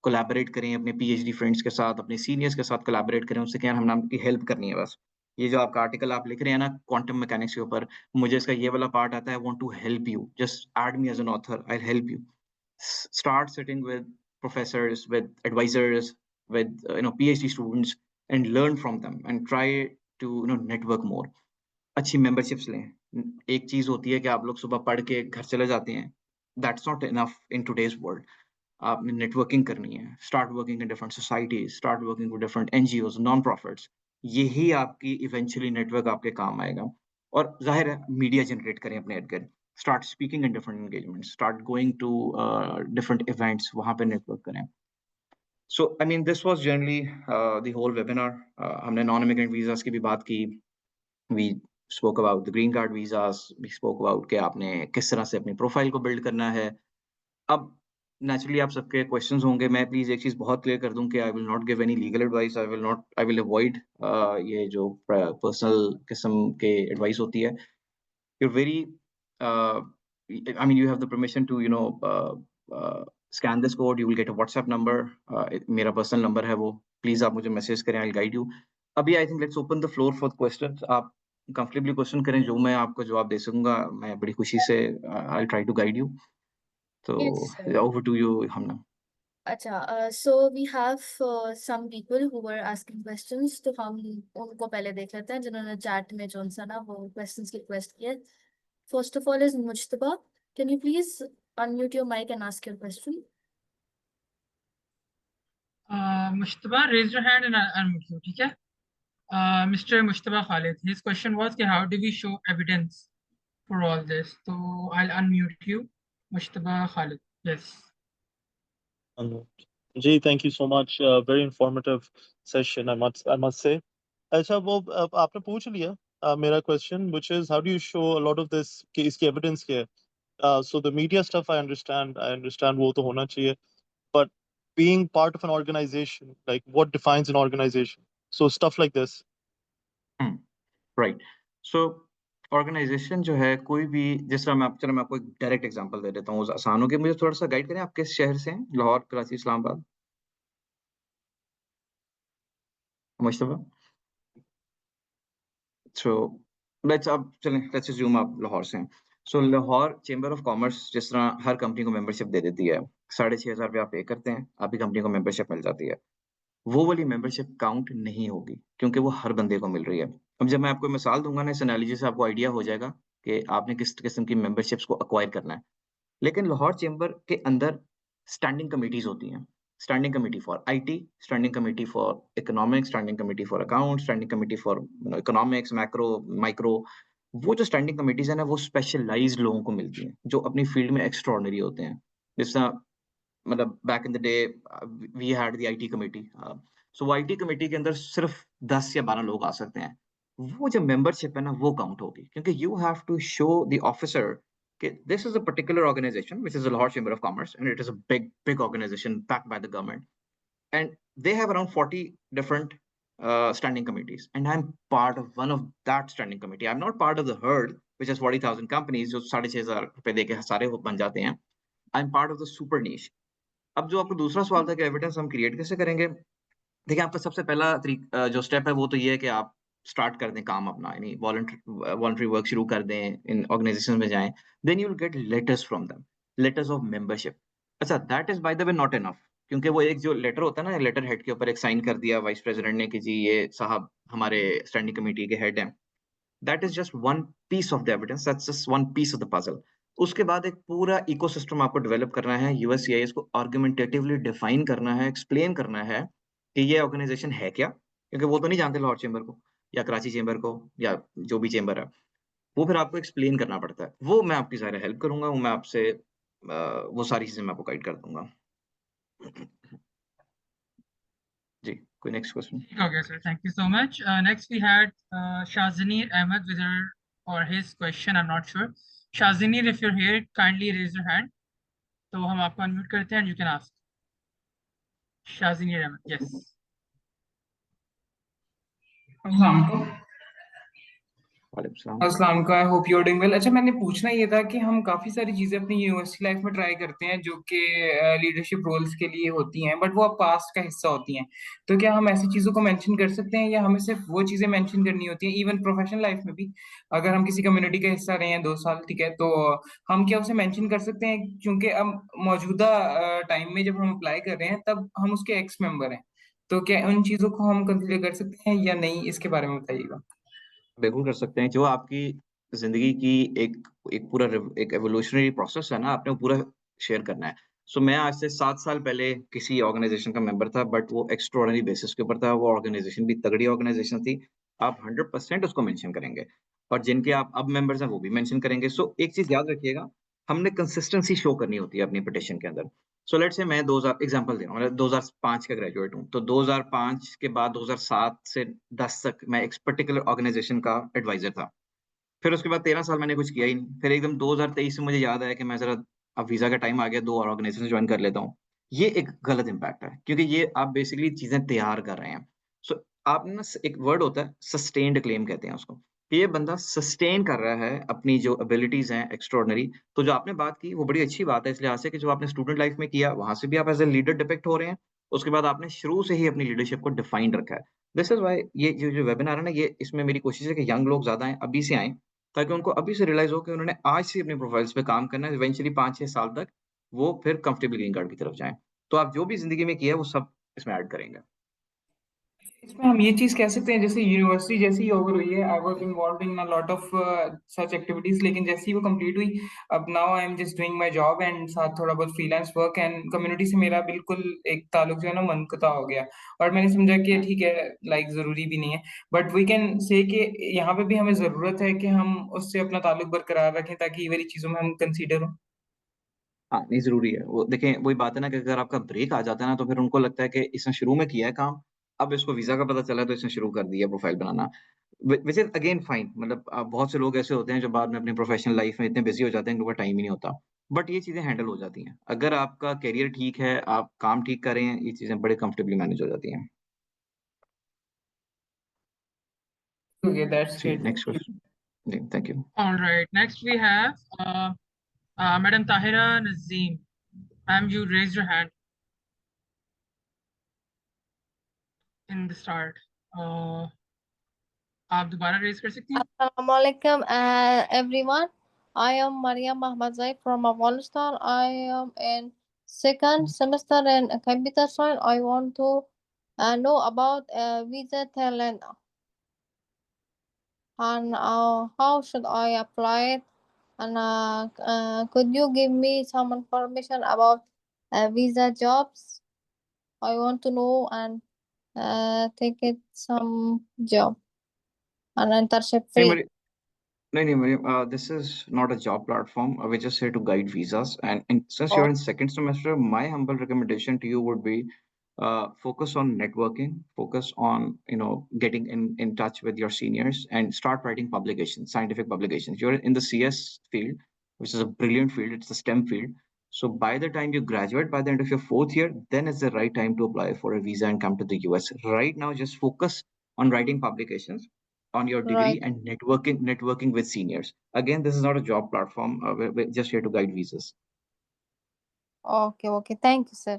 कोलैबोरेट करें अपने पीएचडी फ्रेंड्स के साथ, अपने सीनियर्स के साथ कोलैबोरेट करें, उनसे कहें हमने आपकी हेल्प करनी है बस। ये जो आपका आर्टिकल आप लिख रहे हैं ना क्वांटम मैकेनिक्स के ऊपर, मुझे इसका ये वाला पार्ट आता है, I want to help you, just add me as an author, I will help you. Start sitting with professors, with advisors, with PhD students, and learn from them and try to network more. अच्छी मेंबरशिप्स लें। एक चीज़ होती है कि आप लोग सुबह पढ़ के घर चले जाते हैं, that's not enough in today's world. आपने नेटवर्किंग करनी है, start working in different societies, start working with different NGOs, non profits. यही आपकी इवेंचुअली नेटवर्क आपके काम आएगा। और ज़ाहिर है मीडिया जनरेट करें अपने इर्द-गिर्द। start speaking in different engagements, start going to different events, वहाँ पे network करें. So I mean this was generally the whole webinar. हमने non-immigrant visas की भी बात की. We spoke about the green card visas. We spoke about कि आपने किस तरह से अपनी प्रोफाइल को बिल्ड करना है. अब नेचुरली आप सबके क्वेश्चंस होंगे. मैं प्लीज एक चीज बहुत क्लियर कर दूं कि I will not give any legal advice. I will avoid ये जो पर्सनल किस्म के एडवाइस होती है. You're very I mean you have the permission to scan this code. You will get a WhatsApp number. मेरा पर्सनल नंबर है वो. प्लीज आप मुझे मैसेज करें. I'll guide you. अभी I think let's open the floor for questions. आप कंफर्टेबली क्वेश्चन करें. जो मैं आपको जवाब दे सकूंगा मैं बड़ी खुशी से I'll try to guide you. So Yes, sir. over to you, Hamna. अच्छा, so we have some people who were asking questions, तो हम उनको पहले देख लेते हैं जिन्होंने चैट में जो सा ना वो questions की request किए. First of all is Mujtaba. Can you please unmute your mic and ask your question? Mujtaba, raise your hand and I'll unmute you, ठीक है? Mr. Mujtaba Khalid, his question was कि how do we show evidence for all this? So I'll unmute you, Mujtaba Khalid. Yes. Ji, thank you so much. Very informative session, I must say. अच्छा, वो आपने पूछ लिया मेरा question, which is how do you show a lot of this कि इसकी evidence क्या है? So the media stuff I understand वो तो होना चाहिए, but being part of an organization, like what defines an organization? So stuff like this. Right. So organisation जो है कोई भी, जिस तरह मैं आपको एक डायरेक्ट एग्जांपल दे देता हूँ आसान हो के. मुझे थोड़ा सा गाइड करें. आप किस शहर से हैं? Lahore, Karachi, Islamabad? Mushtaba. So let's assume आप लाहौर से हैं. So Lahore chamber of commerce जिस तरह हर कंपनी को मेंबरशिप दे देती है, 6,500 रुपया पे करते हैं, आपकी कंपनी को मेंबरशिप मिल जाती है. वो वाली मेंबरशिप काउंट नहीं होगी क्योंकि वो हर बंदे को मिल रही है. अब जब मैं आपको मिसाल दूंगा ना, इस एनालॉजी से आपको आइडिया हो जाएगा कि आपने किस किस्म की मेंबरशिप्स को एक्वायर करना है. लेकिन लाहौर चेंबर के अंदर स्टैंडिंग कमिटीज होती हैं. Standing committee for IT, standing committee for economics, standing committee for accounts, standing committee for economics, macro, micro. वो जो स्टैंडिंग कमेटीज है ना, वो स्पेशलाइज्ड लोगों को मिलती हैं जो अपनी फील्ड में एक्स्ट्राऑर्डिनरी होते हैं. जैसा मतलब back in the day we had the IT committee. So वो आईटी कमेटी के अंदर सिर्फ 10 या 12 लोग आ सकते हैं. वो जो मेंबरशिप है ना, वो काउंट होगी क्योंकि you have to show the officer कि this is a particular organization which is the Lahore Chamber of Commerce, and it is a big organization backed by the government, and they have around 40 different standing committees, and I'm part of one of that standing committee. I'm not part of the herd which has 40,000 companies जो 6,500 रुपए देके सारे बन जाते हैं. I'm part of the super niche. अब जो आपको दूसरा सवाल था कि एविडेंस हम क्रिएट कैसे करेंगे, देखिए आपका सबसे पहला जो स्टेप है वो तो ये है कि आप स्टार्ट कर दें काम अपना, यानी वॉलंटरी वर्क शुरू कर दें, इन ऑर्गेनाइजेशन में जाएं. Then you will get letters from them, letters of membership. अच्छा, that is by the way not enough, क्योंकि वो एक जो लेटर होता है ना, लेटर हेड के ऊपर एक साइन कर दिया वाइस प्रेसिडेंट ने कि जी ये साहब हमारे स्टैंडिंग कमेटी के हेड हैं. That is just one piece of the evidence, that's just one piece of the puzzle. उसके बाद एक पूरा इकोसिस्टम आपको डेवलप करना है. यूएससीआईएस को आर्गुमेंटेटिवली डिफाइन करना है, एक्सप्लेन करना है कि ये ऑर्गेनाइजेशन है क्या, क्योंकि वो तो नहीं जानते लाहौर चेंबर को या कराची चेंबर को या जो भी चेंबर है. वो फिर आपको एक्सप्लेन करना पड़ता है. वो मैं आपकी ज़ाहिर हेल्प करूंगा. वो मैं आपसे वो सारी चीजें मैं आपको गाइड कर दूंगा. जी, कोई next question? Okay, sir. Thank you so much. Next we had Shazini Ahmed with her or his question. I'm not sure. Shazini, if you're here, kindly raise your hand. तो हम आपको अनम्यूट करते हैं and you can ask. Shazini Ahmed, yes. अस्सलाम वालेकुम, I hope you are doing well. अच्छा, मैंने पूछना ये था कि हम काफ़ी सारी चीज़ें अपनी यूनिवर्सिटी लाइफ में ट्राई करते हैं जो कि लीडरशिप रोल्स के लिए होती हैं, बट वो अब पास्ट का हिस्सा होती हैं. तो क्या हम ऐसी चीज़ों को मेंशन कर सकते हैं या हमें सिर्फ वो चीज़ें मेंशन करनी होती हैं? इवन प्रोफेशनल लाइफ में भी अगर हम किसी कम्युनिटी का हिस्सा रहे हैं 2 साल, ठीक है, तो हम क्या उसे मेंशन कर सकते हैं? क्योंकि अब मौजूदा टाइम में जब हम अप्लाई कर रहे हैं तब हम उसके एक्स मेंबर हैं, तो क्या उन चीज़ों को हम कंसिडर कर सकते हैं या नहीं? इसके बारे में बताइएगा. बिल्कुल कर सकते हैं. जो आपकी जिंदगी की एक पूरा एक एवोल्यूशनरी प्रोसेस है ना, आपने वो पूरा शेयर करना है. सो मैं आज से 7 साल पहले किसी ऑर्गेनाइजेशन का मेंबर था, बट वो एक्स्ट्राऑर्डिनरी बेसिस के ऊपर था. वो ऑर्गेनाइजेशन भी तगड़ी ऑर्गेनाइजेशन थी. आप 100% उसको मेंशन करेंगे. और जिनके आप अब मेंबर्स हैं वो भी मेंशन करेंगे। सो एक चीज़ याद रखिएगा, हमने कंसिस्टेंसी शो करनी होती है अपनी पिटीशन के अंदर। सो लेट्स से मैं 2000 एग्जांपल दे रहा हूँ, मैं 2005 का ग्रेजुएट हूँ, तो 2005 के बाद 2007 से 10 तक मैं एक पर्टिकुलर ऑर्गेनाइजेशन का एडवाइज़र था। फिर उसके बाद 13 साल मैंने कुछ किया ही नहीं। फिर एकदम 2023 में मुझे याद आया कि मैं ज़रा अब वीज़ा का टाइम आ गया, 2 और ऑर्गेनाइज़ेशन जॉइन कर लेता हूँ। ये एक गलत इम्पैक्ट है, क्योंकि ये आप बेसिकली चीज़ें तैयार कर रहे हैं। सो आपने ना एक वर्ड होता है सस्टेन्ड क्लेम कहते हैं उसको, कि ये बंदा सस्टेन कर रहा है अपनी जो एबिलिटीज़ हैं एक्स्ट्राऑर्डिनरी। तो जो आपने बात की वो बड़ी अच्छी बात है इस लिहाज से कि जो आपने स्टूडेंट लाइफ़ में किया, वहाँ से भी आप एज़ अ लीडर डिपिक्ट हो रहे हैं। उसके बाद आपने शुरू से ही अपनी लीडरशिप को डिफाइन रखा है। दिस इज़ व्हाई ये जो वेबिनार है ना, ये इसमें मेरी कोशिश है कि यंग लोग ज़्यादा आएँ, अभी से आएँ, ताकि उनको अभी से रियलाइज़ हो कि उन्होंने आज से अपने प्रोफाइल्स पे काम करना है, इवेंचुअली 5-6 साल तक वो फिर कंफर्टेबल ग्रीन कार्ड की तरफ जाएँ। तो आप जो भी ज़िंदगी में किया है, वो सब इसमें ऐड करेंगे। इसमें हम ये चीज़ कह सकते हैं, जैसे यूनिवर्सिटी जैसे ही ओवर हुई है, I was involved in a lot of such activities, लेकिन जैसे ही वो कंप्लीट हुई, अब now I am just doing my job and साथ थोड़ा बहुत फ्रीलांस वर्क, एंड कम्युनिटी से मेरा बिल्कुल एक ताल्लुक जो है ना मनक़ता हो गया। और मैंने समझा कि ठीक है, लाइक ज़रूरी भी नहीं है, बट वी कैन से कि यहाँ पे भी हमें ज़रूरत है कि हम उससे अपना ताल्लुक बरकरार रखें, ताकि ये वाली चीज़ों में हम कंसीडर हों। हाँ, नहीं ज़रूरी है। वो देखें, वही बात है ना कि अगर आपका ब्रेक आ जाता है ना, तो फिर उनको लगता है कि इसने शुरू में किया है काम, अब इसको वीज़ा का पता चला है तो इसने शुरू कर दिया profile banana. Which is again fine, मतलब बहुत से लोग ऐसे होते हैं जो बाद में अपनी प्रोफेशनल लाइफ़ में इतने बिज़ी हो जाते हैं कि उनके पास टाइम ही नहीं होता। बट ये चीज़ें हैंडल हो जाती हैं। अगर आपका करियर ठीक है, आप काम ठीक कर रहे हैं, ये चीज़ें बड़े कंफर्टेबली मैनेज हो जाती हैं। ओके, दैट्स जी, great. Next thank you. Question. जी, thank you. All right, next we have Madam Tahira Nazim. Ma'am, you raised your hand in the start. आप दोबारा रेज कर सकती हैं? Assalamualaikum, everyone. I am Maryam Ahmad Zaid from Afghanistan. I am in second semester in computer science. I want to know about visa talent and how should I apply it? And could you give me some information about visa jobs? I want to know and take it some job and internship नहीं free. मेरी नहीं, नहीं मेरी this is not a job platform. We're just here to guide visas. And since you're Oh, in second semester, my humble recommendation to you would be focus on networking, focus on getting in touch with your seniors, and start writing publications, scientific publications. You're in the CS field, which is a brilliant field. It's a STEM field. So by the time you graduate, by the end of your fourth year, then it's the right time to apply for a visa and come to the US. Right now, just focus on writing publications on your degree right. and networking with seniors. Again, this is not a job platform. We're just here to guide visas. Okay, okay. Thank you, sir.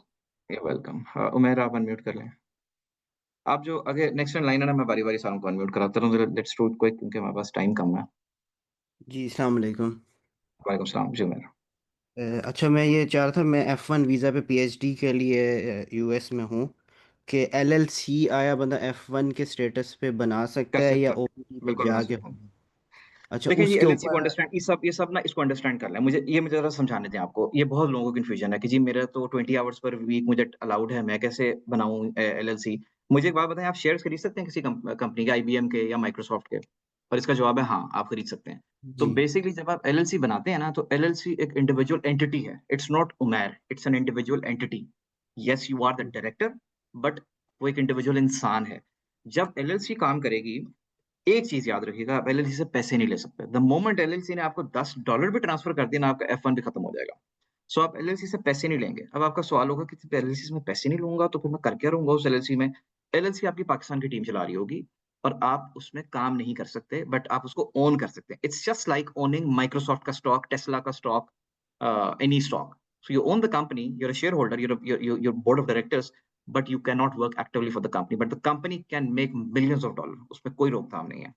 You're welcome. उमेर आप अनम्यूट कर लें। आप जो अगर नेक्स्ट इन लाइन है ना, मैं बारी-बारी सारों को अनम्यूट कराता रहूँ। लेट्स डू इट क्विक क्योंकि हमारे पास टाइम कम है। जी, अस्सलाम वालेकुम। वालेकुम सलाम। जी उमेर। अच्छा, मैं ये चाह रहा था, मैं F1 वीज़ा पे पीएचडी के लिए यूएस में हूँ, कि एलएलसी आया बंदा F1 के स्टेटस पे बना कर सकता है या सकता हूँ। ओपीटी पे बिल्कुल बना जाके? सकता हूँ। अच्छा, देखिए जी, उसके एलएलसी को ऊपर। अंडरस्टैंड ये सब ना इसको अंडरस्टैंड कर लें। मुझे ज़रा समझाने दें आपको। ये बहुत लोगों को कन्फ्यूजन है कि जी मेरा तो 20 आवर्स पर वीक मुझे अलाउड है, मैं कैसे बनाऊँ एलएलसी? मुझे एक बात बताएँ, आप शेयर्स खरीद सकते हैं किसी कंपनी के, आईबीएम के या माइक्रोसॉफ्ट के? और इसका जवाब है हाँ, आप खरीद सकते हैं। तो जी। बेसिकली जब आप एलएलसी बनाते हैं ना, तो एलएलसी एक इंडिविजुअल एंटिटी है। It's not Umair, it's an individual entity. Yes, you are the director, but वो एक इंडिविजुअल इंसान है। जब एलएलसी काम करेगी, एक चीज़ याद रखिएगा, आप एलएलसी से पैसे नहीं ले सकते। द मोमेंट एलएलसी ने आपको $10 भी ट्रांसफर कर दिया ना, आपका एफ1 भी खत्म हो जाएगा। सो आप एलएलसी से पैसे नहीं लेंगे। अब आपका सवाल होगा कि एलएलसी से मैं पैसे नहीं लूँगा, तो फिर मैं कर क्या रहूँगा उस एलएलसी में? एलएलसी आपकी पाकिस्तान की टीम चला रही होगी और आप उसमें काम नहीं कर सकते, बट आप उसको ओन कर सकते हैं। It's just like owning Microsoft का स्टॉक, टेस्ला का stock, any stock. So you own the company, you are a shareholder, you're board of directors, but you cannot work actively for the company, but the company can make millions of dollars. उसमें कोई रोकथाम नहीं है।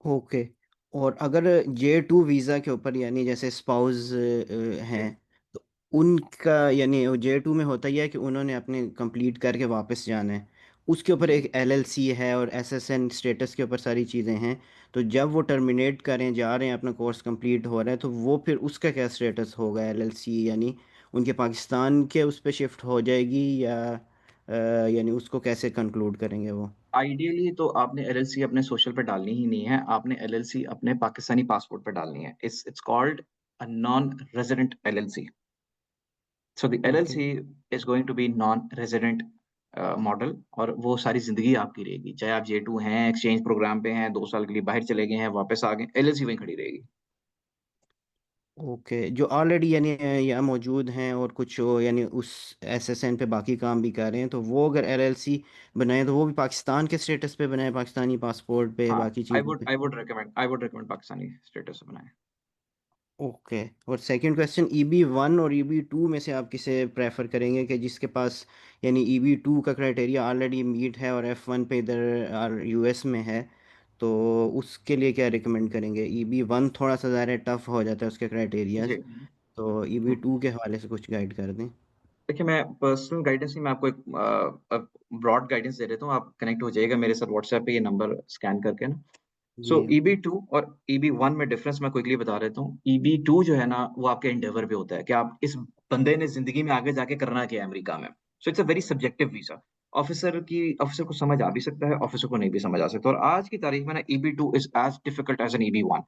ओके। और अगर J2 वीज़ा के ऊपर, यानी जैसे स्पाउस जी। हैं, तो उनका यानी J2 में होता ही है कि उन्होंने अपने कंप्लीट करके वापस जाना है। उसके ऊपर जी। एक एलएलसी है और एसएसएन स्टेटस के ऊपर सारी चीज़ें हैं। तो जब वो टर्मिनेट करें जा रहे हैं, अपना कोर्स कंप्लीट हो रहा है, तो वो फिर उसका क्या स्टेटस होगा एलएलसी? यानी उनके पाकिस्तान के उस पर शिफ्ट हो जाएगी या यानी उसको कैसे कंक्लूड करेंगे वो? आइडियली तो आपने एलएलसी अपने सोशल पे डालनी ही नहीं है, आपने एलएलसी अपने पाकिस्तानी पासपोर्ट पे डालनी है। It's called a non resident LLC. So the okay LLC is going to be non resident model, और वो सारी जिंदगी आपकी रहेगी। चाहे आप J2 हैं, एक्सचेंज प्रोग्राम पे हैं, 2 साल के लिए बाहर चले गए हैं, वापस आ गए, एलएलसी वहीं खड़ी रहेगी। ओके, जो ऑलरेडी यानी यहाँ मौजूद हैं और कुछ यानी उस एसएसएन पे बाकी काम भी कर रहे हैं, तो वो अगर एलएलसी बनाए तो वो भी पाकिस्तान के स्टेटस पे बनाए, पाकिस्तानी पासपोर्ट पे, हाँ, बाकी आई चीज़ों वुड पे। I would recommend Pakistani status से बनाए। ओके, और सेकंड क्वेश्चन, EB1 और EB2 में से आप किसे प्रेफर करेंगे कि जिसके पास यानी EB2 का क्राइटेरिया ऑलरेडी मीट है और F1 पे इधर US में है, तो उसके लिए क्या रिकमेंड करेंगे? EB1 थोड़ा सा ज़्यादा टफ हो जाता है उसके क्राइटेरियाज, जी। तो EB2 के हवाले से कुछ गाइड कर दें। देखिए, मैं पर्सनल गाइडेंस नहीं, मैं आपको एक ब्रॉड गाइडेंस दे देता हूँ। आप कनेक्ट हो जाइएगा मेरे साथ व्हाट्सएप पे, ये नंबर स्कैन करके ना। जी सो ओके। EB2 और EB1 में डिफरेंस मैं क्विकली बता देता हूँ। EB2 जो है ना, वो आपके एंडेवर पे होता है कि आप इस बंदे ने जिंदगी में आगे जाके करना क्या है अमेरिका में। So it's a very subjective visa. Officer को समझ आ भी सकता है, ऑफिसर को नहीं भी समझ आ सकता। और आज की तारीख में ना, EB2 is as difficult as an EB1।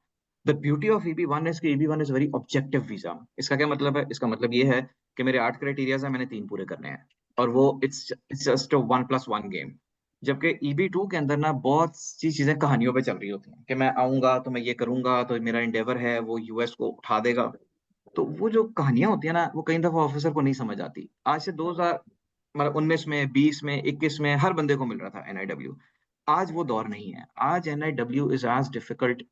The beauty of EB1 is कि EB1 is very objective visa. इसका क्या मतलब है? इसका मतलब ये है कि मेरे 8 क्राइटेरियाज हैं, मैंने 3 पूरे करने हैं, और वो इट्स जस्ट 1+1 गेम। जबकि EB2 के अंदर ना बहुत सी चीजें कहानियों पे चल रही होती हैं कि मैं आऊंगा तो मैं ये करूंगा, तो मेरा इंडेवर है वो US को उठा देगा। तो वो जो कहानियां होती है ना, वो कई दफा ऑफिसर को नहीं समझ आती। आज से 2000 मतलब 19 में, 20 में, 21 में हर बंदे को मिल रहा था NIW। आज वो दौर नहीं है। आज NIW is as difficult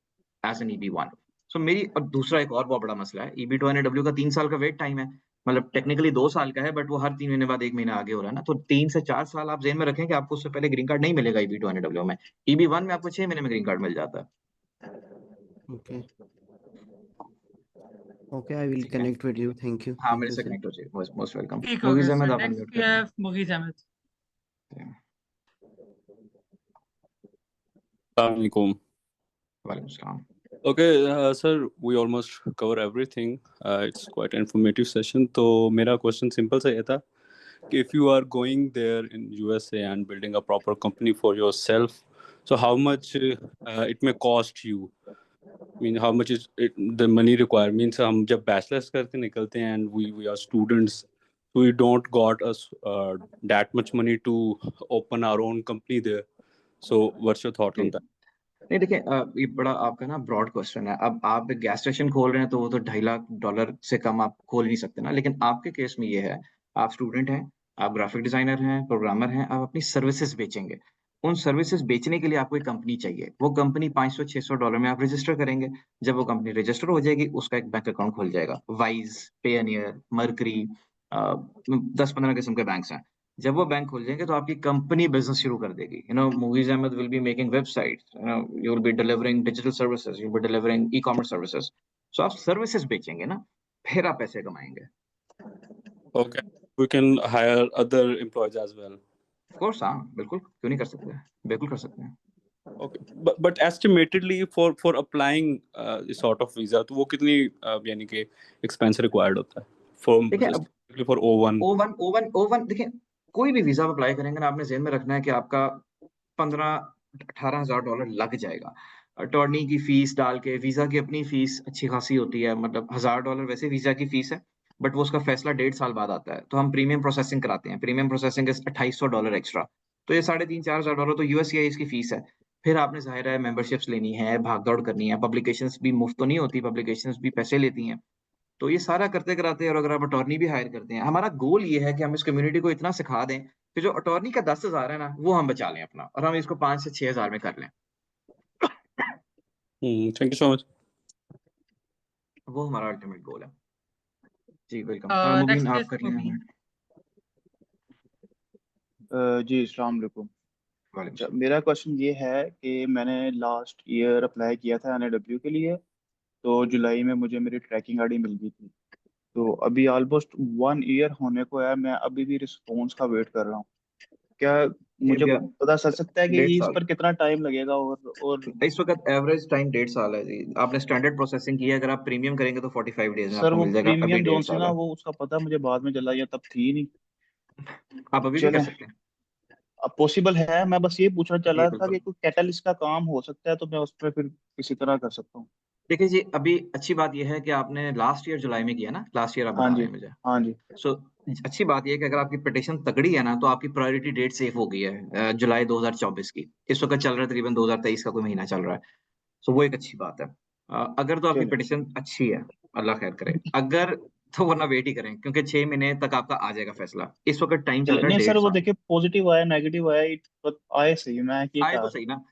as an EB1। So मेरी, और दूसरा एक और बहुत बड़ा मसला है, EB2 NIW का 3 साल का वेट टाइम है। मतलब टेक्निकली 2 साल का है, बट वो हर 3 महीने बाद 1 महीना आगे हो रहा है ना। तो 3 से 4 साल आप जेन में रखें कि आपको उससे पहले ग्रीन कार्ड नहीं मिलेगा EB2 NIW में। EB1 में आपको 6 महीने में ग्रीन कार्ड मिल जाता है। ओके ओके, आई विल ठीक है। Connect with you. हाँ, थैंक मेरे यू से सर। कनेक्ट हो जाइए, मोस्ट वेलकम। ठीक हो मूवीज गया अहमद, सर। आप नेक्स्ट अनम्यूट वी कर हैव मुगीज अहमद। लें। Assalamualaikum. वालेकुम सलाम। Okay, sir, we almost cover everything. It's quite an informative session. तो मेरा question simple सा ये था कि if you are going there in USA and building a proper company for yourself, so how much it may cost you? I mean, how much is it, the money required? Means हम जब bachelor's करके निकलते हैं and we are students, we don't got us that much money to open our own company there. So what's your thought ji, on that? नहीं देखिए, ये बड़ा आपका ना ब्रॉड क्वेश्चन है। अब आप एक गैस स्टेशन खोल रहे हैं तो वो तो $2.5 लाख से कम आप खोल नहीं सकते ना। लेकिन आपके केस में ये है, आप स्टूडेंट हैं, आप ग्राफिक डिजाइनर हैं, प्रोग्रामर हैं, आप अपनी सर्विसेज बेचेंगे। उन सर्विसेज बेचने के लिए आपको एक कंपनी चाहिए। वो कंपनी $500-600 में आप रजिस्टर करेंगे। जब वो कंपनी रजिस्टर हो जाएगी, उसका एक बैंक अकाउंट खुल जाएगा। वाइज, पेयनियर, मर्करी, 10-15 किस्म के बैंक्स हैं। जब वो बैंक खुल जाएंगे तो आपकी कंपनी बिजनेस शुरू कर देगी। मूवीज Ahmad will be making websites, you will be delivering digital services, you will be delivering ecommerce services. So आप सर्विसेज बेचेंगे ना, फिर आप पैसे कमाएंगे। Okay, we can hire other employees as well. Of course, हाँ बिल्कुल, क्यों नहीं कर सकते हैं, बिल्कुल कर सकते हैं। Okay, but estimatedly for applying this sort of visa, तो वो कितनी यानी कि expense required होता है for देखिए, अब specifically for O1? O1 देखिए, कोई भी वीजा आप अप्लाई करेंगे ना, आपने ज़हन में रखना है कि आपका 15-18 हज़ार डॉलर लग जाएगा। अटॉर्नी की फीस डाल के, वीजा की अपनी फीस अच्छी खासी होती है। मतलब $1000 वैसे वीजा की फीस है, बट वो उसका फैसला 1.5 साल बाद आता है। तो हम प्रीमियम प्रोसेसिंग कराते हैं। Premium processing is $2800 extra. तो ये 3500-4000 तो USCIS की फीस है। फिर आपने ज़ाहिर है मेंबरशिप्स लेनी है, भाग दौड़ करनी है, पब्लिकेशंस भी मुफ्त तो नहीं होती, पब्लिकेशंस भी पैसे लेती हैं। तो ये सारा करते कराते, और अगर आप अटॉर्नी भी हायर करते हैं, हमारा गोल ये है कि हम इस कम्युनिटी को इतना सिखा दें कि जो अटॉर्नी का 10,000 है ना, वो हम बचा लें अपना, और हम इसको 5 से 6,000 में कर लें। Thank you so much. वो हमारा अल्टीमेट गोल है। जी वेलकम। मुबीन, नेक्स्ट आप इज कर लें। मुबीन। जी अस्सलाम वालेकुम। वालेकुम अच्छा, सलाम। मेरा क्वेश्चन ये है कि मैंने लास्ट ईयर अप्लाई किया था NIW के लिए, तो जुलाई में मुझे मेरी ट्रैकिंग आईडी मिल गई थी। तो अभी ऑलमोस्ट 1 ईयर होने को है, मैं अभी भी रिस्पॉन्स का वेट कर रहा हूँ। क्या ये मुझे भैया पता चल सकता है कि 1.5 इस साल पर कितना टाइम लगेगा? और इस वक्त एवरेज टाइम 1.5 साल है जी। आपने स्टैंडर्ड प्रोसेसिंग की है, अगर आप प्रीमियम करेंगे तो 45 डेज में सर आपको वो मिल जाएगा। अभी प्रीमियम जोन 1.5 सी साल ना, है। वो उसका पता मुझे बाद में चला, या तब थी नहीं। आप अभी भी कर चले, सकते हैं। पॉसिबल है। मैं बस ये पूछना चाह जी रहा था बिल्कुल। कि कोई कैटलिस्ट का काम हो सकता है तो मैं उस पर फिर किसी तरह कर सकता हूँ। देखिए जी, अभी अच्छी बात यह है कि आपने लास्ट ईयर जुलाई में किया ना, लास्ट ईयर आप हाँ बता जी। रहे हैं मुझे। हाँ जी। सो अच्छी बात यह है कि अगर आपकी पिटिशन तगड़ी है ना, तो आपकी प्रायोरिटी डेट सेफ हो गई है जुलाई 2024 की। इस वक्त चल रहा है तकरीबन 2023 का कोई महीना चल रहा है। सो वो एक अच्छी बात है। अगर तो आपकी चलिए। पिटिशन अच्छी है, अल्लाह खैर करे। अगर तो वरना वेट ही करें, क्योंकि 6 महीने तक आपका आ जाएगा फैसला। इस वक्त टाइम चल चलिए, रहा है नहीं सर, 1.5 साल। वो देखिए पॉजिटिव आया नेगेटिव आया आए सही, मैं ये आए चाह तो रहा सही हूँ। ना।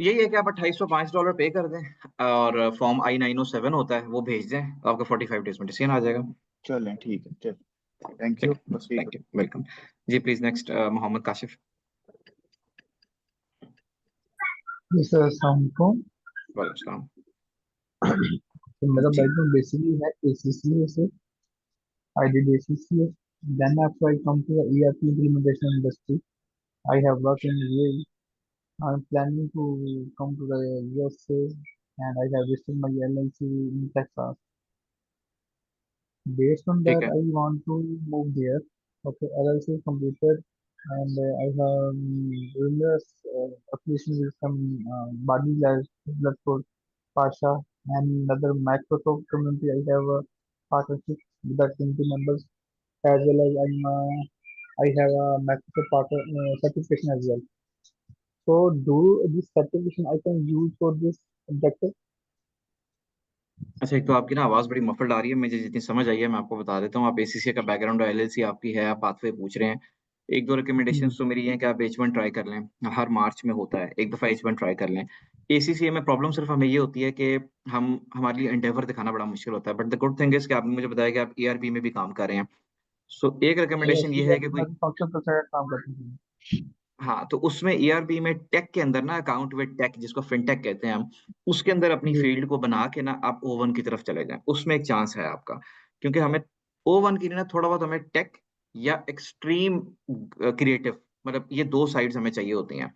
यही है कि आप $2805 पे कर दें और फॉर्म I-907 होता है वो भेज दें, तो आपका 45 डेज में डिसीजन आ जाएगा। चलें, ठीक है, चलिए, थैंक ठीक यू, है, बस यही थैंक यू, वेलकम। जी प्लीज नेक्स्ट मोहम्मद काशिफ। जी सर, अस्सलाम वालेकुम। वालेकुम सलाम। तो मेरा जी बैकग्राउंड बेसिकली है ACCA से। I did ACCA. Then after I come to the ERP implementation industry. I have worked in UAE. I'm planning to come to the USA and I have registered my LLC in Texas. Based on ठीक that, है। I want to move there. Okay, LLC is completed and I have numerous applications with some body blood for Pasha and other Microsoft community. I have a partnership with the community members as well as I have a Microsoft partner certification as well. So, do this certification I can use for this objective? अच्छा, एक तो आपकी ना आवाज़ बड़ी मफल्ड आ रही है, मुझे जितनी समझ आई है मैं आपको बता देता हूँ। आप ACCA का बैकग्राउंड और LLC आपकी है, आप पाथवे पूछ रहे हैं। एक दो हम्म, रिकमेंडेशंस तो मेरी हैं कि आप H1 ट्राई कर लें, हर मार्च में होता है, एक दफ़ा H1 ट्राई कर लें। ACCA में प्रॉब्लम सिर्फ हमें ये होती है कि हमारे लिए एंडेवर दिखाना बड़ा मुश्किल होता है, but the good thing is कि आपने मुझे बताया कि आप ERP में भी काम कर रहे हैं। सो एक yes, रिकमेंडेशन ये है yes, कि मैं कोई फंक्शन प्रोसेसर काम करती हूँ। हाँ, तो उसमें ERP में टेक के अंदर ना अकाउंट विद टेक जिसको फिनटेक कहते हैं हम, उसके अंदर अपनी जी, फील्ड को बना के ना आप O1 की तरफ चले जाएँ, उसमें एक चांस है आपका। क्योंकि हमें O1 के लिए ना थोड़ा बहुत हमें टेक या एक्सट्रीम क्रिएटिव, मतलब ये 2 साइड्स हमें चाहिए होती हैं।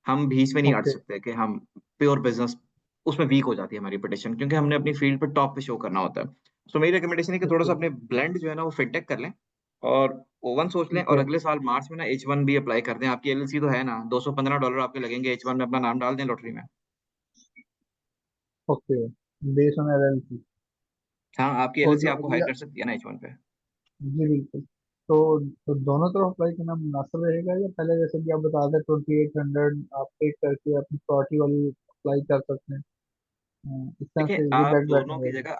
हम बीच में नहीं अट ओके, सकते कि हम प्योर बिज़नेस, उसमें वीक हो जाती है हमारी पिटिशन, क्योंकि हमने अपनी फील्ड पे टॉप पे शो करना होता है। सो मेरी रिकमेंडेशन है कि ओके, थोड़ा-सा अपने ब्लेंड जो है ना वो फिनटेक कर लें और O1 सोच लें, ठीक और है, अगले साल मार्च में ना H1 भी अप्लाई कर दें। आपकी LLC तो है ना, $215 आपके लगेंगे, H1 में अपना नाम डाल दें लॉटरी में। Okay, based on LLC। हाँ, आपकी और LLC जो आपको हायर अगला, कर सकती है ना H1 पे। जी बिल्कुल। तो दोनों तरफ अप्लाई करना मुनासिब रहेगा या पहले जैसे कि आप बता रहे 2800 आप पे करके अपनी प्रॉपर्टी वाली अप्लाई कर सकते हैं? इस तरह देखिए, से ये आप बेटर दोनों की रहेगा। जगह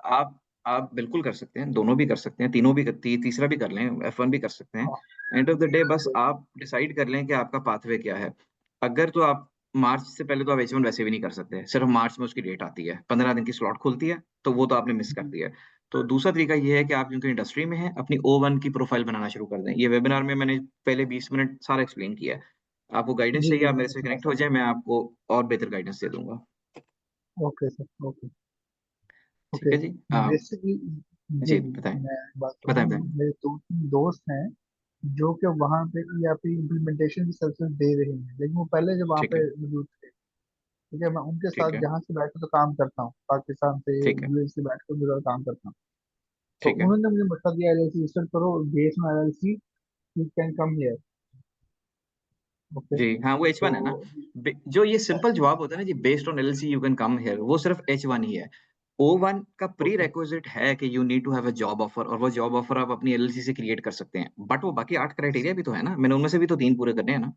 आप बिल्कुल कर सकते हैं, दोनों भी कर सकते हैं, तीनों भी तीसरा भी कर लें, F1 भी कर सकते हैं। हाँ, एंड ऑफ द डे बस ओके, आप डिसाइड कर लें कि आपका पाथवे क्या है। अगर तो आप मार्च से पहले तो आप H1 वैसे भी नहीं कर सकते, सिर्फ मार्च में उसकी डेट आती है, 15 दिन की स्लॉट खुलती है, तो वो तो आपने मिस कर दी है। तो दूसरा तरीका ये है कि आप क्योंकि इंडस्ट्री में हैं, अपनी O1 की प्रोफाइल बनाना शुरू कर दें। ये वेबिनार में मैंने पहले 20 मिनट सारा एक्सप्लेन किया है। आपको गाइडेंस जी चाहिए, जी, आप मेरे मैंने से सुना कनेक्ट हो था। जाएँ, मैं आपको और बेहतर गाइडेंस दे दूँगा। ओके सर, ओके, ठीक ओके। है जी? बेसिकली, जी जी, जी, बताएँ, मैं बात बताएँ, करूँ, बताएँ। मेरे दो तीन दोस्त हैं जो कि वहाँ पे ERP इम्प्लीमेंटेशन की सर्विस दे रहे हैं, लेकिन वो पहले जब वहाँ ठीक पे है, मौजूद थे, ठीक है, मैं उनके ठीक साथ है, जहाँ से बैठ कर तो काम करता हूँ, पाकिस्तान से ठीक है, यूएस से बैठ कर उधर काम करता हूँ। तो ठीक है। उन्होंने मुझे मशवरा दिया LLC रजिस्टर करो, based on LLC you can come here. Okay, जी, हाँ, वो तो H1 है ना। जो ये सिंपल जवाब होता है ना जी, based on LLC you can come here, वो सिर्फ H1 ही है। O1 का प्री ओके, रिक्विजिट है कि you need to have a job offer, और वो जॉब ऑफर आप अपनी एलएलसी से क्रिएट कर सकते हैं। बट वो बाकी 8 क्राइटेरिया भी तो है ना, मैंने उनमें से भी तो 3 पूरे करने हैं ना।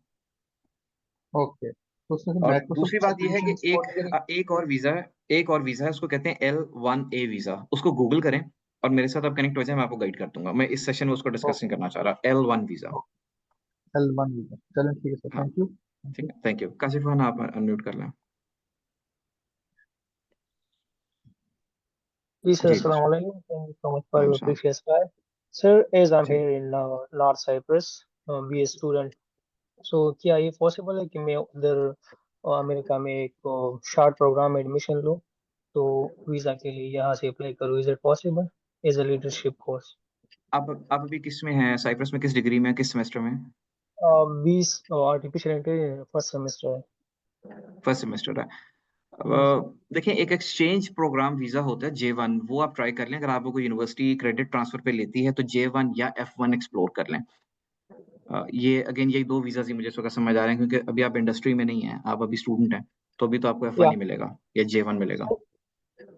ओके, तो उसमें से और माइक्रोसॉफ्ट दूसरी बात ये है कि सर्टिफिकेशन सपोर्ट करें? एक और वीज़ा है, उसको कहते हैं L1A वीज़ा। उसको गूगल करें और मेरे साथ आप कनेक्ट हो जाएँ, मैं आपको गाइड कर दूँगा। मैं इस सेशन में उसको डिस्कस नहीं करना चाह रहा। L1 visa. L1 वीजा, चलें ठीक है सर, हाँ, थैंक यू, थैंक ठीक यू। है, थैंक यू। काशिफ़ खान, आप अनम्यूट कर लें। Yes, sir. Ji, Assalamu Kashif. alaikum. Thank you so much for वालेकुम your सलाम। precious time. Sir, as I'm ji. here in North Cyprus, be a student. So, क्या ये possible है कि मैं उधर अमेरिका में एक शॉर्ट प्रोग्राम में एडमिशन लूँ तो वीज़ा के लिए यहाँ से अप्लाई करूँ? Is it possible? As a leadership course. आप अभी किस में हैं? साइप्रस में किस डिग्री में, किस सेमेस्टर में? 20 आर्टिफिशियल इंटेलिजेंस फर्स्ट सेमेस्टर है। फर्स्ट सेमेस्टर है। Yes. देखिए, एक एक्सचेंज प्रोग्राम वीज़ा होता है J1, वो आप ट्राई कर लें। अगर आपको कोई यूनिवर्सिटी क्रेडिट ट्रांसफ़र पे लेती है तो J1 या F1 एक्सप्लोर कर लें। ये अगेन यही 2 वीज़ाज़ ही मुझे इस वक़्त समझ आ रहे हैं, क्योंकि अभी आप इंडस्ट्री में नहीं हैं, आप अभी स्टूडेंट हैं, तो अभी तो आपको F1 या ही मिलेगा या J1 मिलेगा।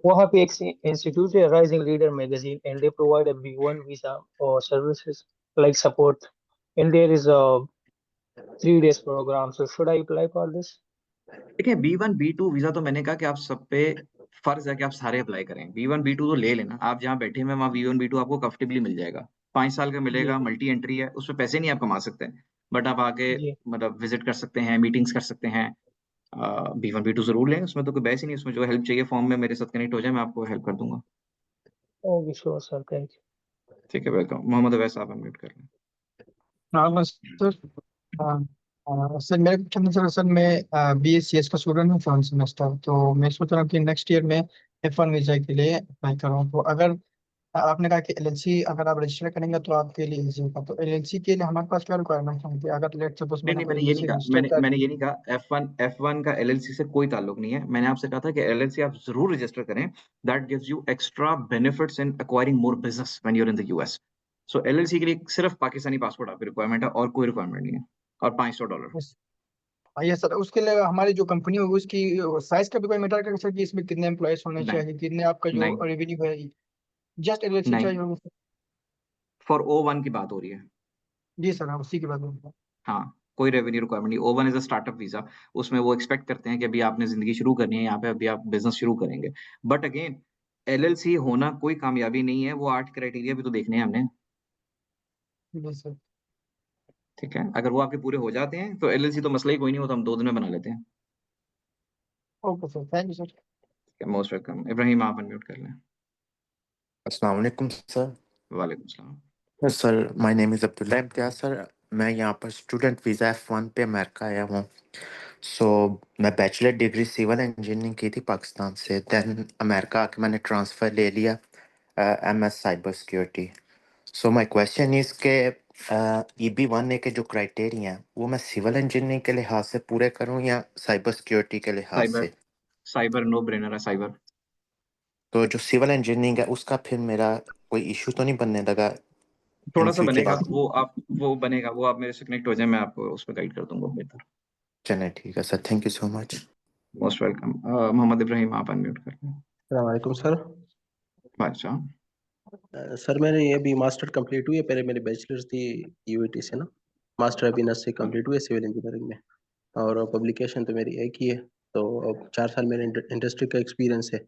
वहाँ पे एक इंस्टीट्यूट है rising leader magazine and they provide a B1 visa और services like support and there is a 3 days program, so should I apply for this? देखिए B1, B2 वीज़ा तो मैंने कहा कि आप सब पे फ़र्ज़ है कि आप सारे अप्लाई करें। B1, B2 तो ले लेना, आप जहाँ बैठे हुए हैं वहाँ B1, B2 आपको कंफर्टेबली मिल जाएगा। 5 साल का जी मिलेगा, मल्टी एंट्री है, उसमें पैसे नहीं आप कमा सकते, बट आप आगे जी मतलब विज़िट कर सकते हैं, मीटिंग्स कर सकते हैं। B1, B2 ज़रूर लें, उसमें तो कोई बहस ही नहीं, उसमें जो हेल्प चाहिए फॉर्म में मेरे साथ कनेक्ट हो जाएँ, मैं आपको हेल्प कर दूँगा। ओके श्योर सर, थैंक ठीक है, वेलकम। मोहम्मद अवैस आप अनम्यूट कर लें। हाँ बस सर। सर मेरे क्वेश्चन सर मैं BSCS का स्टूडेंट हूँ 7th सेमेस्टर, तो मैं सोच रहा हूँ कि नेक्स्ट ईयर में F1 वीज़ा के लिए अप्लाई करूँ। तो अगर आपने कहा कि LLC अगर आप रजिस्टर करेंगे तो आपके लिए इजी होगा, तो LLC के लिए हमारे पास क्या रिक्वायरमेंट होंगी? अगर लेट सपोज नहीं, मैंने नहीं, कोई मैंने ये नहीं LLC कहा, रजिस्टर मैंने कर मैंने ये नहीं कहा। F1 का LLC से कोई ताल्लुक नहीं है। मैंने आपसे कहा था कि LLC आप ज़रूर रजिस्टर करें। That gives you extra benefits in acquiring more business when you are in the US. So LLC के लिए सिर्फ पाकिस्तानी पासपोर्ट आपकी रिक्वायरमेंट है और कोई रिक्वायरमेंट नहीं है, और $500। ये सर उसके लिए हमारी जो कंपनी होगी उसकी साइज का भी कोई मैटर करेगा सर, कि इसमें कितने एम्प्लॉयज होने नहीं, चाहिए, कितने आपका जो नहीं, रेवेन्यू है? जस्ट LLC नहीं, चाहिए होगा सर? फॉर O1 की बात हो रही है। जी सर, हाँ उसी की बात बोल रहा हूँ। हाँ, कोई रेवेन्यू रिक्वायरमेंट नहीं। O1 is a startup visa. उसमें वो एक्सपेक्ट करते हैं कि अभी आपने ज़िंदगी शुरू करनी है, यहाँ पे अभी आप बिज़नेस शुरू करेंगे। बट अगेन LLC होना कोई कामयाबी नहीं है, वो 8 क्राइटेरिया भी तो देखने हैं हमने। जी सर। ठीक है? अगर वो आपके पूरे हो जाते हैं, तो LLC तो मसला ही कोई नहीं, वो तो हम 2 दिन में बना लेते हैं। Okay sir, thank you sir. Most welcome. Ibrahim आप अनम्यूट कर लें। अस्सलाम वालेकुम सर। वालेकुम सलाम। Sir my name is Abdullah Imtiaz sir. मैं यहाँ पर स्टूडेंट वीज़ा F1 पे अमेरिका आया हूँ। सो मैं बैचलर डिग्री सिविल इंजीनियरिंग की थी पाकिस्तान से, देन अमेरिका आके मैंने ट्रांसफ़र ले लिया MS cyber security. So my question is के EB1 के जो क्राइटेरिया हैं वो मैं सिविल इंजीनियरिंग के लिहाज से पूरे करूँ या साइबर सिक्योरिटी के लिहाज साइबर से? साइबर नो ब्रेनर है साइबर। तो जो सिविल इंजीनियरिंग है उसका फिर मेरा कोई इशू तो नहीं बनने लगा इन थोड़ा-सा फ्यूचर? बनेगा, वो बनेगा, वो आप मेरे से कनेक्ट हो जाएँ, मैं आपको उस पे गाइड कर दूँगा बेहतर। चलें ठीक है sir, thank you so much. Most welcome. Mohammad Ibrahim आप अनम्यूट कर लें। अस्सलाम वालेकुम सर। बादशाह। सर मैंने ये अभी मास्टर कंप्लीट हुई है, पहले मेरी बैचलर्स थी UIT से ना, मास्टर अभी नर्स से कंप्लीट हुई है सिविल इंजीनियरिंग में, और पब्लिकेशन तो मेरी एक ही है। तो अब 4 साल मेरे इंडस्ट्री का एक्सपीरियंस है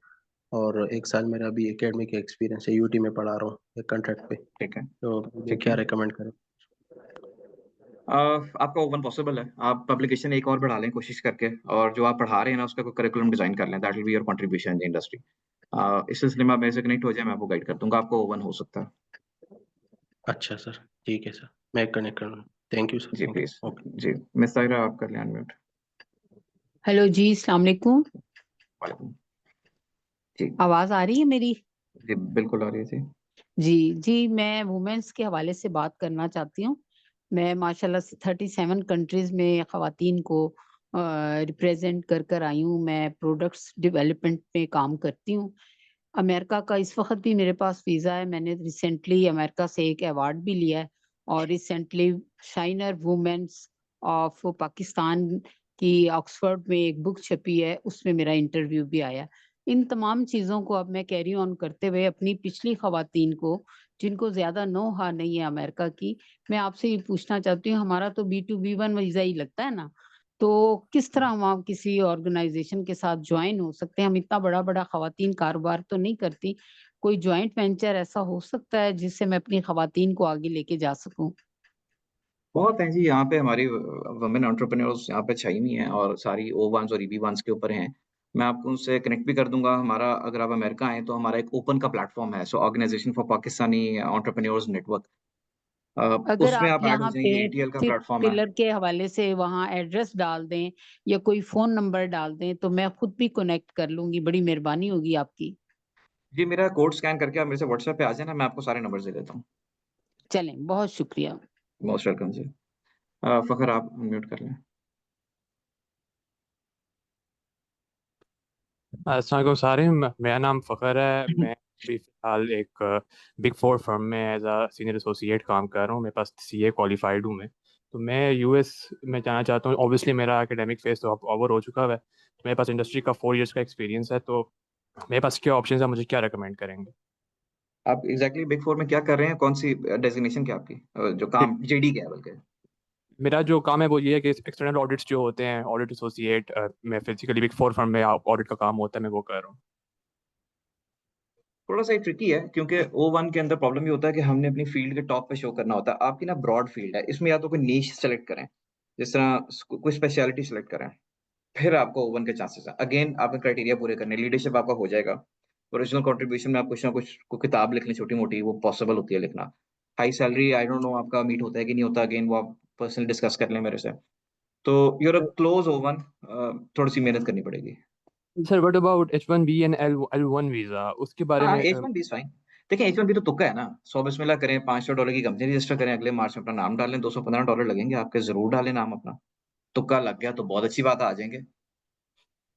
और 1 साल मेरा अभी एकेडमिक का एक्सपीरियंस है, UT में पढ़ा रहा हूँ एक कॉन्ट्रैक्ट पे। ठीक है, तो मुझे ठीक क्या है। रिकमेंड करें? आपका ओपन पॉसिबल है। आप पब्लिकेशन एक और बढ़ा लें कोशिश करके, और जो आप पढ़ा रहे हैं ना उसका कोई करिकुलम डिज़ाइन कर लें। That will be your contribution in the industry. इस सिलसिले में आप मेरे से कनेक्ट हो जाएँ, मैं आपको गाइड कर दूँगा। आपको ओवन हो सकता है। अच्छा सर, ठीक है सर, मैं कनेक्ट कर लूँ। थैंक यू सर, जी थैंक प्लीज़। यू। ओके। जी, मिस ताहिरा आप कर लें अनम्यूट। हेलो जी, अस्सलाम वालेकुम। वालेकुम। जी, आवाज़ आ रही है मेरी? जी बिल्कुल आ रही है जी। जी, मैं वुमेन्स के हवाले से बात करना चाहती हूँ। मैं माशाल्लाह से 37 कंट्रीज़ में ख़वातीन को रिप्रेज़ेंट कर आई हूँ। मैं प्रोडक्ट्स डेवलपमेंट में काम करती हूँ। अमेरिका का इस वक़्त भी मेरे पास वीज़ा है। मैंने रिसेंटली अमेरिका से एक अवार्ड भी लिया है, और recently shiner womens of Pakistan की ऑक्सफोर्ड में एक बुक छपी है, उसमें मेरा इंटरव्यू भी आया। इन तमाम चीज़ों को अब मैं कैरी ऑन करते हुए अपनी पिछली ख़वातीन को, जिनको ज़्यादा नो-हा नहीं है अमेरिका की, मैं आपसे ये पूछना चाहती हूँ, हमारा तो B2 B1 वीज़ा ही लगता है ना? तो किस तरह हम आप किसी ऑर्गेनाइज़ेशन के साथ जॉइन हो सकते हैं? हम इतना बड़ा-बड़ा ख़वातीन कारोबार तो नहीं करती। कोई जॉइंट वेंचर ऐसा हो सकता है जिससे मैं अपनी ख़वातीन को आगे लेके जा सकूँ? बहुत हैं जी, यहाँ पे हमारी वुमेन एंटरप्रेन्योर्स यहाँ पे छाई हुई हैं, और सारी O1s और EB1s के ऊपर हैं। मैं आपको उनसे कनेक्ट भी कर दूँगा। हमारा, अगर आप अमेरिका आएँ तो हमारा एक ओपन का प्लेटफ़ॉर्म है, so organisation for Pakistani entrepreneurs network. अगर उसमें आप आप ऐड हो यहाँ पे जाएँगे। ATL का 5th प्लेटफ़ॉर्म है। पिलर के हवाले से वहाँ एड्रेस डाल दें या कोई फ़ोन नंबर डाल दें, तो मैं खुद भी कनेक्ट कर लूँगी। बड़ी मेहरबानी होगी आपकी। जी, मेरा कोड स्कैन करके आप मेरे से व्हाट्सएप पे आ जाना, मैं आपको सारे नंबर्स दे देता हूँ। चलें, बहुत शुक्रिया। मोस्ट वेलकम जी। फ़खर आप अनम्यूट कर लें। अस्सलाम वालेकुम सारे, मेरा नाम फ़खर है। मैं अभी फ़िलहाल एक बिग 4 फर्म में एज़ अ सीनियर एसोसिएट काम कर रहा हूँ। मेरे पास CA क्वालिफ़ाइड हूँ मैं। तो मैं यूएस में जाना चाहता हूँ। ऑब्वियसली मेरा एकेडमिक फेज तो अब ओवर हो चुका है, मेरे पास इंडस्ट्री का 4 इयर्स का एक्सपीरियंस है, तो मेरे पास क्या ऑप्शन है, मुझे क्या रिकमेंड करेंगे? आप एग्जैक्टली बिग फोर में क्या कर रहे हैं, कौन सी डेजिग्नेशन क्या आपकी, जो काम जेडी क्या है बल्कि? मेरा जो काम है वो ये है कि एक्सटर्नल ऑडिट्स जो होते हैं, ऑडिट एसोसिएट में फिजिकली बिग फोर फर्म में ऑडिट का काम होता है, मैं वो कर रहा हूँ। थोड़ा सा ट्रिकी है क्योंकि O1 के अंदर प्रॉब्लम ये होता है कि हमने अपनी फील्ड के टॉप पे शो करना होता है। आपकी ना ब्रॉड फील्ड है, इसमें या तो कोई नीश सेलेक्ट करें, जिस तरह कोई स्पेशलिटी सेलेक्ट करें, फिर आपको O1 के चांसेस है। अगेन आपने क्राइटेरिया पूरे करने, लीडरशिप आपका हो जाएगा, ओरिजिनल कंट्रीब्यूशन में आप कुछ ना कुछ को किताब लिख लें छोटी मोटी, वो पॉसिबल होती है लिखना। High salary I don't know आपका मीट होता है कि नहीं होता, अगेन वो आप पर्सनली डिस्कस कर लें मेरे से। तो यूर क्लोज O1, थोड़ी सी मेहनत करनी पड़ेगी। Sir what about H1B and L1 visa, उसके बारे हाँ, में H1B इज फाइन। देखिए H1B तो तुक्का है ना, 100 बिस्मिल्लाह करें, $500 की कंपनी रजिस्टर करें, अगले मार्च में अपना नाम डालें, $215 लगेंगे आपके, जरूर डालें नाम अपना। तुक्का लग गया तो बहुत अच्छी बात है, आ जाएंगे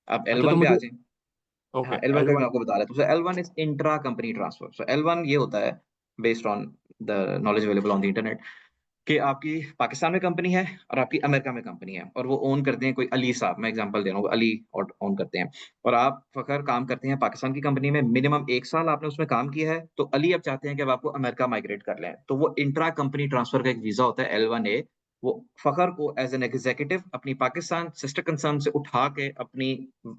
आप अच्छा, तो L1 पे आ मुझे जाएं। ओके हाँ, L1 का मैं L1। आपको बता रहा था। तो L1 is intra company transfer. So L1 ये होता है based on the knowledge available on the internet, कि आपकी पाकिस्तान में कंपनी है और आपकी अमेरिका में कंपनी है, और वो ओन करते हैं कोई अली साहब, मैं एग्जांपल दे रहा हूँ, अली और ओन करते हैं, और आप फखर काम करते हैं पाकिस्तान की कंपनी में, मिनिमम 1 साल आपने उसमें काम किया है, तो अली अब चाहते हैं कि अब आपको अमेरिका माइग्रेट कर लें, तो वो इंट्रा कंपनी ट्रांसफर का एक वीजा होता है L1A। वो फखर को एज एन एग्जीक्यूटिव अपनी पाकिस्तान सिस्टर कंसर्न से उठा के अपनी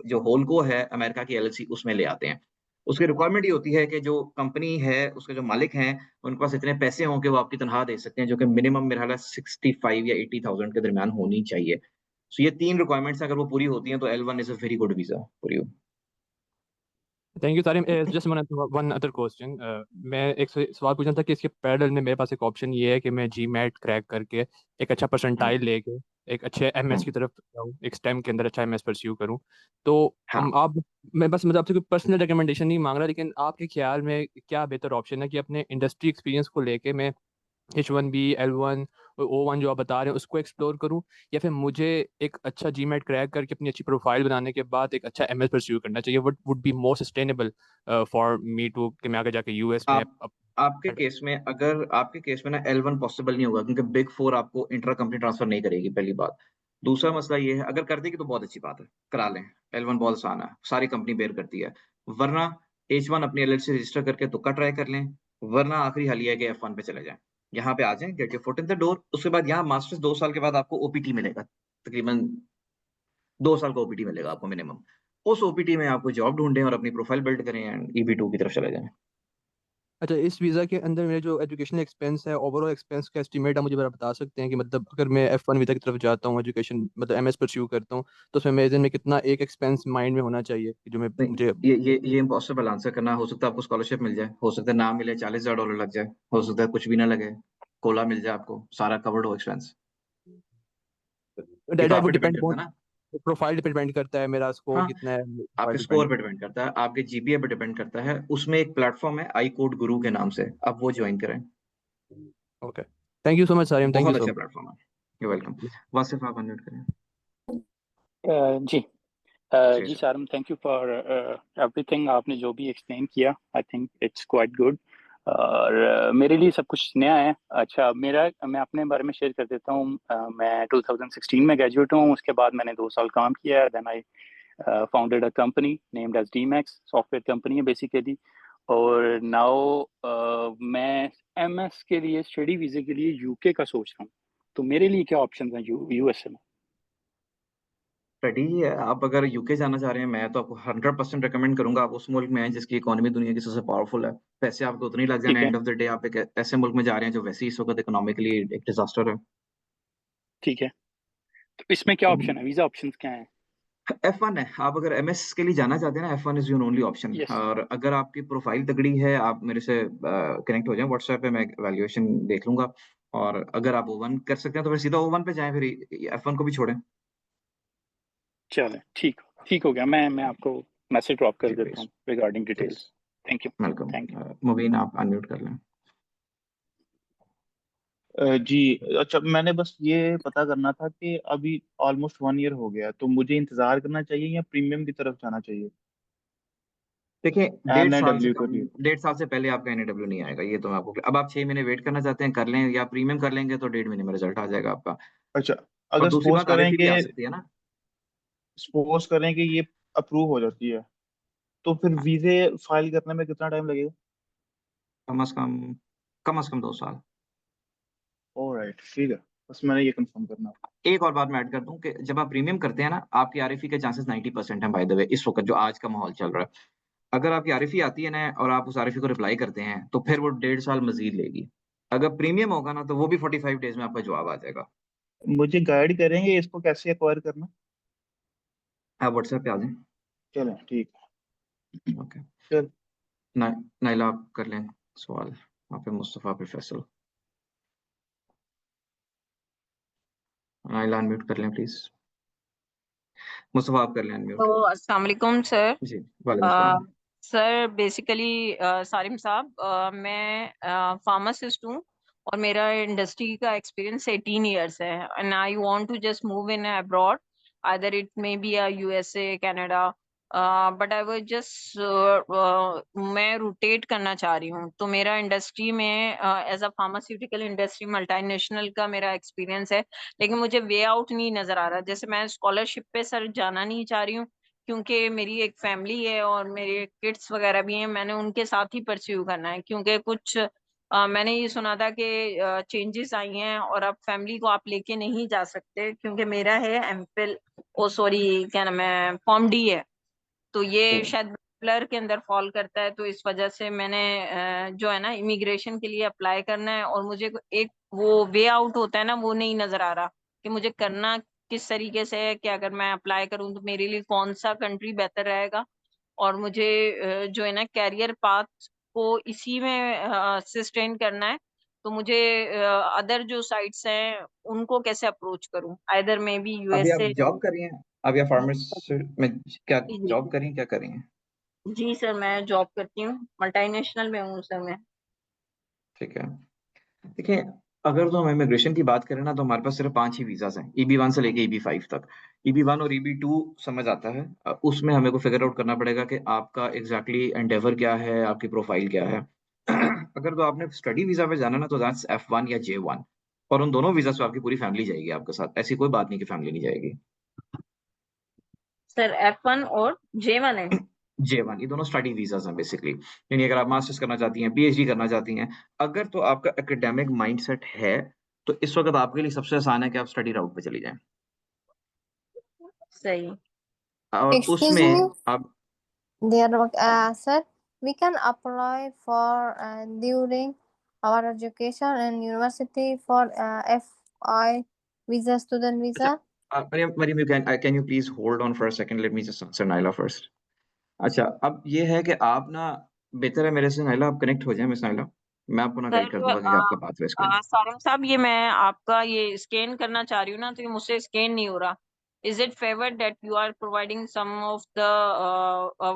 जो होलको है अमेरिका की LLC उसमें ले आते हैं। उसकी रिक्वायरमेंट ये होती है कि जो कंपनी है, उसके जो मालिक हैं, उनके पास इतने पैसे हों कि वो आपकी तनख्वाह दे सकते हैं, जो कि मिनिमम मेरा ख्याल है 65 या 80,000 के दरमियान होनी चाहिए। सो ये 3 रिक्वायरमेंट्स अगर वो पूरी होती हैं तो L1 is a very good visa for you. Thank you Sarim. Just one other question, मैं एक सवाल पूछना था कि इसके पैरेलल में मेरे पास एक ऑप्शन ये है कि मैं GMAT क्रैक करके एक अच्छा परसेंटाइल लेके एक अच्छे MS की तरफ जाऊँ, एक स्टेम के अंदर अच्छा MS परस्यू करूँ। तो हाँ। आप, मैं बस मतलब आपसे कोई पर्सनल रिकमेंडेशन नहीं मांग रहा, लेकिन आपके ख्याल में क्या बेहतर ऑप्शन है कि अपने इंडस्ट्री एक्सपीरियंस को लेके मैं H1B L1 और O1 जो आप बता रहे हैं उसको एक्सप्लोर करूं, या फिर मुझे एक अच्छा GMAT क्रैक करके अपनी अच्छी प्रोफाइल बनाने के बाद एक अच्छा MS परस्यू करना चाहिए? What would be more sustainable for me to, कि मैं आगे जाके US में आप आपके केस में, अगर आपके केस में ना L1 पॉसिबल नहीं होगा क्योंकि बिग फोर आपको इंट्रा कंपनी ट्रांसफर नहीं करेगी, पहली बात। दूसरा मसला ये है, अगर कर देगी तो बहुत अच्छी बात है, करा लें। L1 बहुत आसान है, सारी कंपनी बेयर करती है। वरना H1 अपनी LLC रजिस्टर करके तुक्का ट्राई कर लें, वरना आखिरी हल ये है कि F1 पे चले जाएं। यहाँ पे आ जाएं, get your foot in the door. उसके बाद यहाँ मास्टर्स 2 साल के बाद आपको OPT मिलेगा, तकरीबन 2 साल का OPT मिलेगा आपको मिनिमम। उस OPT में आपको जॉब ढूंढें और अपनी प्रोफाइल बिल्ड करें एंड EB2 की तरफ चले जाएं। अच्छा, इस वीज़ा के अंदर मेरे जो एजुकेशनल एक्सपेंस है, ओवरऑल एक्सपेंस का एस्टिमेट आप मुझे जरा बता सकते हैं कि मतलब अगर मैं F1 वीज़ा की तरफ जाता हूँ, एजुकेशन मतलब MS परस्यू करता हूँ, तो उसमें मेरे में कितना एक एक्सपेंस माइंड में होना चाहिए कि जो मैं नहीं, मुझे ये इम्पॉसिबल आंसर करना। हो सकता है आपको स्कॉलरशिप मिल जाए, हो सकता है ना मिले, $40,000 लग जाए, हो सकता है कुछ भी ना लगे, कोला मिल जाए, आपको सारा कवर्ड हो एक्सपेंस। ये तो डेट आप वो पे डिपेंड डिपेंड, करता है ना। प्रोफाइल पे डिपेंड करता है, मेरा स्कोर हाँ, कितना है आपके प्रोफाइल डिपेंड। स्कोर पे डिपेंड करता है, आपके GPA पे डिपेंड करता है। उसमें एक प्लेटफॉर्म है आई कोड गुरु के नाम से, आप वो ज्वाइन करें। Okay, thank you so much Sarim, thank you बहुत सो अच्छा प्लेटफॉर्म है। You welcome. वासिफ आप अनम्यूट करें। जी जी जी sir. Saram, thank you for everything. आपने जो भी एक्सप्लेन किया, I think it's quite good, और मेरे लिए सब कुछ नया है। अच्छा, मैं अपने बारे में शेयर कर देता हूँ। मैं 2016 में ग्रेजुएट हूँ, उसके बाद मैंने 2 साल काम किया है। Then I founded a company named as DMAX, software company है बेसिकली। और नाउ मैं MS के लिए, स्टडी वीज़े के लिए UK का सोच रहा हूँ। तो मेरे लिए क्या ऑप्शन हैं USA में? स्टडी है, आप अगर यूके जाना चाह रहे हैं, मैं तो आपको 100% रिकमेंड करूंगा आप उस मुल्क में आए जिसकी इकोनॉमी दुनिया की सबसे पावरफुल है। पैसे आपको उतने ही लग जाने, ठीक है, एंड ऑफ द डे आप एक ऐसे मुल्क में जा रहे हैं जो वैसे ही इस वक्त इकोनॉमिकली एक डिजास्टर है। ठीक है। तो इसमें क्या ऑप्शन है, वीज़ा ऑप्शंस क्या हैं? F1 है, आप अगर MS के लिए जाना चाहते हैं ना, F1 is your only option. Yes. और अगर आपकी प्रोफाइल तगड़ी है, आप मेरे से कनेक्ट हो जाएं व्हाट्सएप पे, मैं वैल्यूएशन देख लूंगा। और अगर आप O1 कर सकते हैं तो फिर सीधा O1 पे जाएं, फिर F1 को भी छोड़ें। चलें, ठीक ठीक हो गया। मैं आपको मैसेज ड्रॉप कर जी देता प्लीज हूँ regarding please. Details. Thank you. Welcome. Thank you. Mubeen आप अनम्यूट कर लें। जी। अच्छा, मैंने बस ये पता करना था कि अभी ऑलमोस्ट 1 ईयर हो गया, तो मुझे इंतजार करना चाहिए या प्रीमियम की तरफ जाना चाहिए? देखिए 1.5 साल से NIW के लिए? 1.5 साल से पहले आपका NIW नहीं आएगा, ये तो मैं आपको, अब आप 6 महीने वेट करना चाहते हैं कर लें, या प्रीमियम कर लेंगे तो 1.5 महीने में रिजल्ट आ जाएगा आपका। अच्छा, और अगर दूसरी सपोज बात करें RFE भी कि आ सकती है ना। ये अप्रूव हो जाती है, तो फिर वीजे फाइल करने में कितना टाइम लगेगा? कम से कम 2 साल। ऑलराइट, ठीक है, बस मैंने ये कंफर्म करना था। एक और बात मैं ऐड कर दूं कि जब आप प्रीमियम करते हैं ना, आपकी RFE के चांसेस 90% हैं बाय द वे, इस वक्त जो आज का माहौल चल रहा है। अगर आपकी RFE आती है ना और आप उस RFE को रिप्लाई करते हैं तो फिर वो 1.5 साल मजीद लेगी। अगर प्रीमियम होगा ना तो वो भी 45 डेज में आपका जवाब आ जाएगा। मुझे गाइड करेंगे इसको कैसे एक्वायर करना? आप व्हाट्सएप पे आ जाएं। चलें, ठीक है। ओके। चल, नाइला आप कर लें सवाल, वहाँ पे मुस्तफ़ा पे फैसल। नाइला अनम्यूट कर लें प्लीज। मुस्तफ़ा आप कर लें अनम्यूट। तो अस्सलाम वालेकुम सर। जी वालेकुम सलाम। सर बेसिकली सारिम साहब, मैं फार्मासिस्ट हूँ और मेरा इंडस्ट्री का एक्सपीरियंस 18 इयर्स है and I want to just move in abroad, either it may be USA, Canada, but I was just मैं रोटेट करना चाह रही हूँ। तो मेरा इंडस्ट्री में as a pharmaceutical industry multinational का मेरा एक्सपीरियंस है, लेकिन मुझे वे आउट नहीं नजर आ रहा। जैसे मैं स्कॉलरशिप पे सर जाना नहीं चाह रही हूँ क्योंकि मेरी एक फैमिली है और मेरे किड्स वगैरह भी हैं, मैंने उनके साथ ही परस्यू करना है क्योंकि कुछ मैंने ये सुना था कि चेंजेस आई हैं और अब फैमिली को आप लेके नहीं जा सकते क्योंकि मेरा है MPhil, ओ सॉरी क्या नाम है, PharmD है, तो ये शायद ब्लर के अंदर फॉल करता है। तो इस वजह से मैंने जो है ना इमिग्रेशन के लिए अप्लाई करना है और मुझे एक वो वे आउट होता है ना, वो नहीं नजर आ रहा कि मुझे करना किस तरीके से है कि अगर मैं अप्लाई करूं तो मेरे लिए कौन सा कंट्री बेहतर रहेगा, और मुझे जो है ना कैरियर पाथ को इसी में सस्टेन करना है। तो मुझे अदर जो साइट्स हैं उनको कैसे अप्रोच करूं, आइदर मे बी अभी आप USA। जॉब कर रही हैं? अभी आप फार्मेसी में क्या जी जॉब कर रही हैं, क्या कर रही हैं? जी सर, मैं जॉब करती हूँ, मल्टीनेशनल में हूँ सर मैं। ठीक है। देखिए, अगर तो हम इमिग्रेशन की बात करें ना तो हमारे पास सिर्फ 5 ही वीजाज हैं, EB1 से लेके EB5 तक। EB1 और EB2 समझ आता है, उसमें हमें को फिगर आउट करना पड़ेगा कि आपका एग्जैक्टली एंडेवर क्या है, आपकी प्रोफाइल क्या है। अगर तो आपने स्टडी वीजा पे जाना ना तो दैट्स F1 या J1, और उन दोनों वीजा से आपकी पूरी फैमिली जाएगी आपके साथ, ऐसी कोई बात नहीं कि फैमिली नहीं जाएगी। सर F1 और J1 है। J1 ये दोनों स्टडी वीजाज हैं बेसिकली, यानी अगर आप मास्टर्स करना चाहती हैं, PhD करना चाहती हैं, अगर तो आपका एकेडमिक माइंडसेट है तो इस वक्त आपके लिए सबसे आसान है कि आप स्टडी राउट पे चली जाएं। सही। और Excuse उसमें me, आप dear sir, we can apply for during our education in university for FI visa, student अच्छा, visa. Mariam, can you please hold on for a second, let me just answer Naila first. अच्छा, अब ये है कि आप ना, बेहतर है मेरे से नाइला आप कनेक्ट हो जाएं मिस नाइला, मैं आपको ना गाइड कर दूंगा कि आपका पाथ वे इसके लिए। सारिम साहब, ये मैं आपका ये स्कैन करना चाह रही हूँ ना, तो ये मुझसे स्कैन नहीं हो रहा। Is it favour that you are providing some of the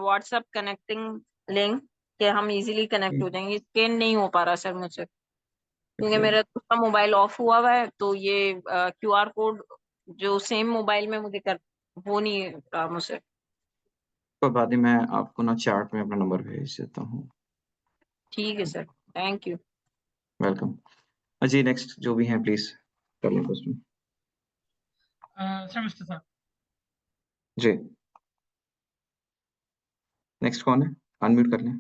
WhatsApp connecting link कि हम इजीली कनेक्ट हो जाएंगे? स्कैन नहीं हो पा रहा सर मुझसे क्योंकि Okay, मेरा दूसरा मोबाइल ऑफ हुआ हुआ है, तो ये QR कोड जो सेम मोबाइल में मुझे कर वो नहीं रहा मुझसे। कोई बात नहीं, मैं आपको ना चैट में अपना नंबर भेज देता हूँ। ठीक है सर, थैंक यू। वेलकम। जी नेक्स्ट जो भी हैं प्लीज कर लें क्वेश्चन। सर मुस्तफा। जी नेक्स्ट कौन है, अनम्यूट कर लें।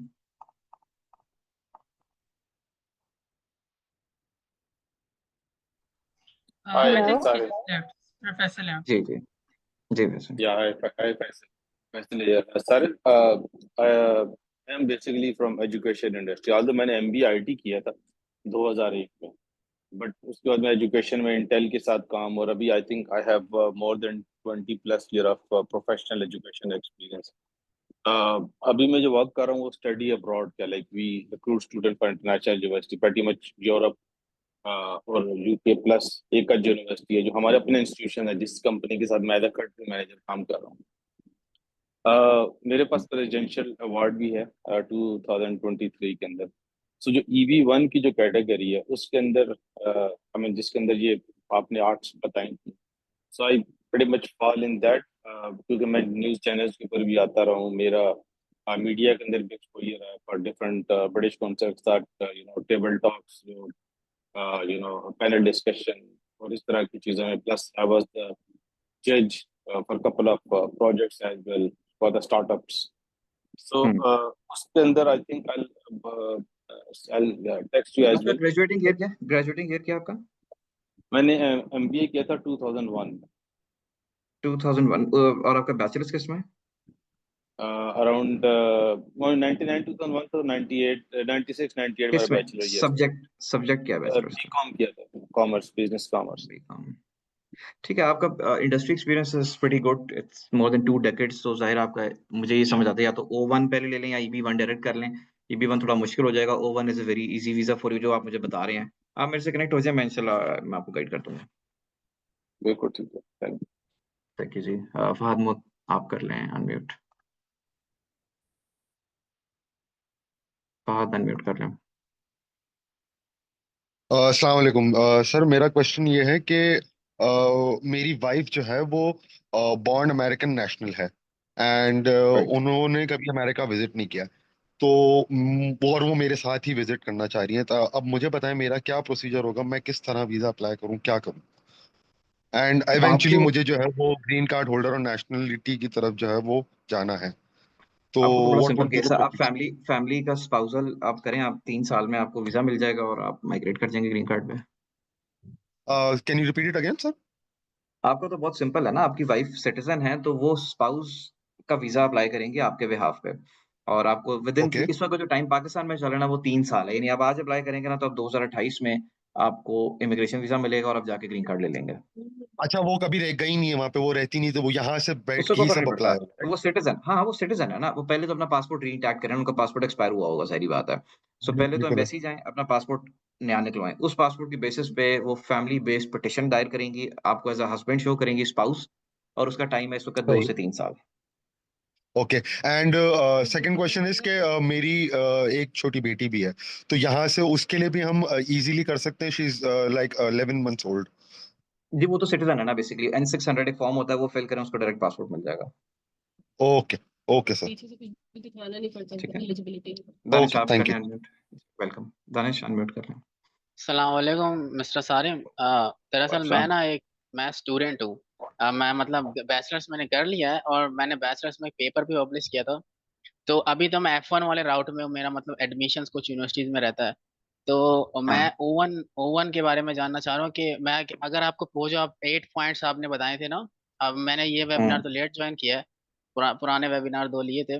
I Hello. think he left. Professor left. जी जी जी वैसे Yeah, hi, Faisal here. Sir, I am basically from education industry. Although मैंने MBA IT किया था 2001 में, बट उसके बाद मैं एजुकेशन में इंटेल के साथ काम, और अभी I think I have more than 20+ year of professional education experience. अभी मैं जो वर्क कर रहा हूँ वो स्टडी अब्रॉड का, like we recruit student for international university pretty much Europe और UK प्लस एक यूनिवर्सिटी है जो हमारे अपने इंस्टीट्यूशन है, जिस कंपनी के साथ मैं एज अ कंट्री मैनेजर काम कर रहा हूँ। मेरे पास प्रेसिडेंशियल अवार्ड भी है 2023 के अंदर। सो जो EB1 की जो कैटेगरी है उसके अंदर हमें जिसके अंदर ये आपने आर्ट्स बताई थी, so I pretty much fall in that, क्योंकि मैं न्यूज़ चैनल्स के ऊपर भी आता रहा हूँ। मेरा मीडिया के अंदर भी एक्सपोजर है for different British concerts that table talks panel discussion और इस तरह की चीज़ें हैं। प्लस आई वाज द जज for couple of projects as well for the startups. So उसके अंदर I think I'll text you as आपका well. ग्रेजुएटिंग ईयर क्या है? ग्रेजुएटिंग ईयर क्या है आपका? मैंने MBA किया था 2001 और आपका बैचलर्स किस में? अराउंड 99 2001 तो 98 96 98 मेरा किस में? बैचलर ईयर सब्जेक्ट क्या है बैचलर्स का? बीकॉम किया था, कॉमर्स, बिजनेस कॉमर्स। ठीक है, आपका industry experience is pretty good, it's more than 2 decades, तो जाहिर आपका मुझे ये समझ आता है या तो O1 पहले ले लें या EB1 डायरेक्ट कर लें। EB1 थोड़ा मुश्किल हो जाएगा, O1 is a very easy visa for you जो आप मुझे बता रहे हैं। आप मेरे से कनेक्ट हो जाए, मैं इंशाल्लाह मैं आपको गाइड कर दूंगा। बिल्कुल ठीक है, थैंक यू जी। फहद मोहम्मद आप कर लें अनम्यूट। फहद अनम्यूट कर लें। अस्सलाम वालेकुम सर, मेरा क्वेश्चन ये है कि मेरी वाइफ जो है वो बॉर्न अमेरिकन नेशनल है एंड उन्होंने कभी अमेरिका विजिट नहीं किया, तो और वो मेरे साथ ही विजिट करना चाह रही हैं। तो अब मुझे बताएं मेरा क्या प्रोसीजर होगा, मैं किस तरह वीजा अप्लाई करूं, क्या करूं? एंड इवेंचुअली आपको मुझे जो है वो ग्रीन कार्ड होल्डर और नेशनलिटी की तरफ जो है वो जाना है, तो आपको तो बड़ा what simple would be case the है। आप प्रोसीजर? फैमिली का स्पाउसल आप करें, आप 3 साल में आपको वीजा मिल जाएगा और आप माइग्रेट कर जाएंगे ग्रीन कार्ड पे। Can you repeat it again sir? आपका तो बहुत सिंपल है ना, आपकी वाइफ सिटीजन है तो वो स्पाउस का वीजा अप्लाई करेंगे आपके बिहाफ पे, और आपको विद इन ओके इस वक्त जो टाइम पाकिस्तान में चल रहा है ना वो 3 साल है, यानी आप आज अप्लाई करेंगे ना तो आप 2028 में आपको इमिग्रेशन वीजा मिलेगा और आप जाके ग्रीन कार्ड ले लेंगे। अच्छा, वो कभी रह गई नहीं है वहां पे, वो रहती नहीं, तो वो यहाँ से बैठ उससे के कोई ही फर्क सब नहीं पड़ता, अप्लाई होगा? वो सिटीजन, हाँ वो सिटीजन है ना, वो पहले तो अपना पासपोर्ट रीइंटैक्ट करें, उनका पासपोर्ट एक्सपायर हुआ होगा, सारी बात है। सो पहले तो बिल्कुल है। एम्बेसी जाएं, अपना पासपोर्ट नया निकलवाएं, उस पासपोर्ट की बेसिस पे वो फैमिली बेस्ड पिटिशन दायर करेंगी, आपको एज अ हस्बैंड शो करेंगी स्पाउस, और उसका टाइम है इस वक्त 2 सही। से 3 साल। Okay and second question is के मेरी एक छोटी बेटी भी है, तो यहाँ से उसके लिए भी हम इजीली कर सकते हैं? She is like 11 months old. जी वो तो सिटीजन है ना, बेसिकली N600 एक फॉर्म होता है, वो फिल करें, उसको डायरेक्ट पासपोर्ट मिल जाएगा। ओके ओके सर, ठीक है, ओके दानिश आप कर थैंक लें you. Unmute. Welcome Danish, unmute कर लें। अस्सलाम वालेकुम मिस्टर सारिम। दरअसल मैं स्टूडेंट हूँ। मैं मतलब बैचलर्स मैंने कर लिया है और मैंने बैचलर्स में पेपर भी पब्लिश किया था। तो अभी तो मैं F1 वाले राउट में हूँ, मेरा मतलब एडमिशन्स कुछ यूनिवर्सिटीज में रहता है। तो मैं O1 के बारे में जानना चाह रहा हूँ कि मैं अगर आपको जो आप 8 पॉइंट्स आपने बताए थे ना, अब मैंने ये वेबिनार तो लेट ज्वाइन किया है, पुराने वेबिनार 2 लिए थे,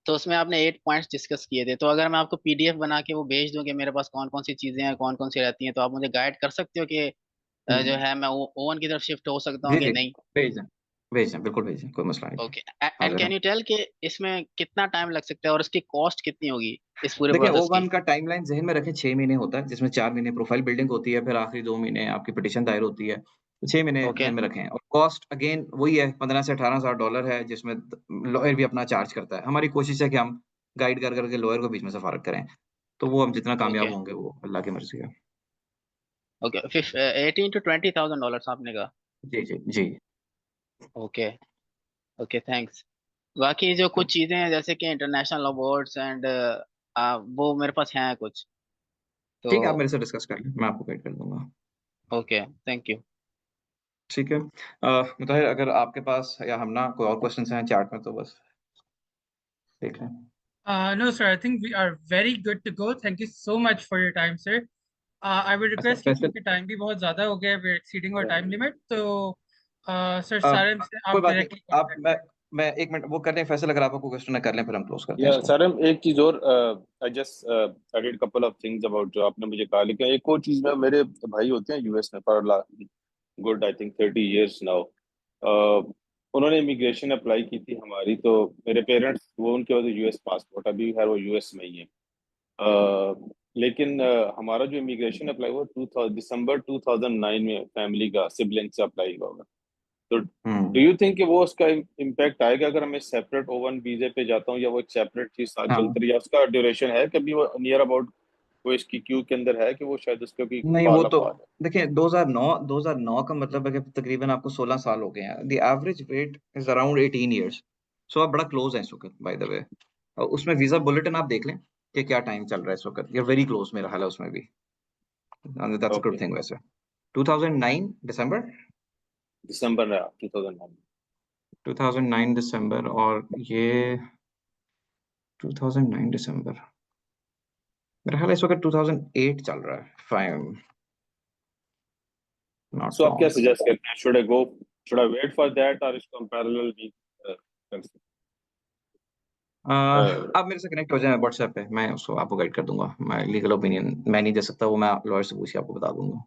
तो उसमें आपने 8 पॉइंट्स डिस्कस किए थे। तो अगर मैं आपको PDF बना के वो भेज दूं कि मेरे पास कौन कौन सी चीजें हैं, कौन कौन सी रहती हैं, तो आप मुझे गाइड कर सकते हो कि जो है मैं O1 की तरफ शिफ्ट हो सकता हूँ जी कि जी नहीं? भेज दें बिल्कुल भेजें, कोई मसला नहीं है, ओके एंड हाजिर कैन है। यू टेल कि इसमें कितना टाइम लग सकता है और इसकी कॉस्ट कितनी होगी इस पूरे देखिए प्रोसेस की? O1 का टाइमलाइन जहन में रखें, 6 महीने होता है, जिसमें 4 महीने प्रोफाइल बिल्डिंग होती है, फिर आखिरी 2 महीने आपकी पिटिशन दायर होती है, 6 महीने ओके जहन में रखें। और कॉस्ट अगेन वही है, 15 से $18,000 है, जिसमें लॉयर भी अपना चार्ज करता है। हमारी कोशिश है कि हम गाइड कर करके लॉयर को बीच में से फारग करें, तो वो हम जितना कामयाब ओके होंगे वो अल्लाह की मर्जी है। ओके 18 to 20,000 डॉलर आपने कहा? जी जी जी। Okay okay thanks. बाकी जो कुछ चीजें हैं जैसे कि इंटरनेशनल अवार्ड्स एंड वो मेरे पास हैं कुछ, तो ठीक है, आप मेरे से डिस्कस कर लें, मैं आपको गाइड कर दूंगा। Okay thank you. ठीक है, मुताहिर अगर आपके पास या हमना कोई और क्वेश्चन हैं चैट में तो बस देख लें। No, sir. I think we are very good to go. Thank you so much for your time, sir. I would अच्छा request कि वैसे क्योंकि टाइम भी बहुत ज़्यादा हो गया है, we're exceeding our time limit, तो सर अ, सारिम से कोई आप बात नहीं, डायरेक्टली आप कांटेक्ट करें। मैं 1 मिनट वो कर लें, फैसल अगर आपको कोई क्वेश्चन है कर लें, फिर हम क्लोज करते हैं या इसको। सर एक चीज और, I just added couple of things about जो आपने मुझे कहा, लेकिन एक और चीज में, मेरे भाई होते हैं US में for good I think 30 years now. उन्होंने इमिग्रेशन अप्लाई की थी हमारी, तो मेरे पेरेंट्स वो उनके पास US पासपोर्ट अभी है, वो US में ही है। लेकिन हमारा जो इमिग्रेशन अप्लाई हुआ दिसंबर 2009 में फैमिली का सिबलिंग से अप्लाई हुआ होगा। तो डू यू थिंक कि वो उसका इम्पैक्ट आएगा अगर मैं सेपरेट O1 वीजे पे जाता हूँ, या वो एक सेपरेट चीज साथ हाँ चलती रही, या उसका ड्यूरेशन है कभी वो नियर अबाउट वो इसकी क्यू के अंदर है कि वो शायद उसका भी नहीं, वो फॉल तो अपॉन है? देखिए 2009 का मतलब है कि तकरीबन आपको 16 साल हो गए हैं। The average weight is around 18 years, सो आप बड़ा क्लोज हैं इस वक्त बाय द वे। उसमें वीजा बुलेटिन आप देख लें कि क्या टाइम चल रहा है इस वक्त, ये वेरी क्लोज मेरा हाल है उसमें भी, that's a good Okay. Thing वैसे। 2009 दिसंबर, December 2009. 2009 दिसंबर, और ये 2009 दिसंबर मेरा ख्याल है इस वक्त 2008 चल रहा है, if I'm not So आप क्या wrong. suggest करते हैं? Should I wait for that or इसको हम parallel भी कर सकते हैं? आप मेरे से कनेक्ट हो जाएं व्हाट्सएप पे, मैं उसको आपको गाइड कर दूंगा। मैं लीगल ओपिनियन मैं नहीं दे सकता, वो मैं लॉयर से पूछ के आपको बता दूंगा।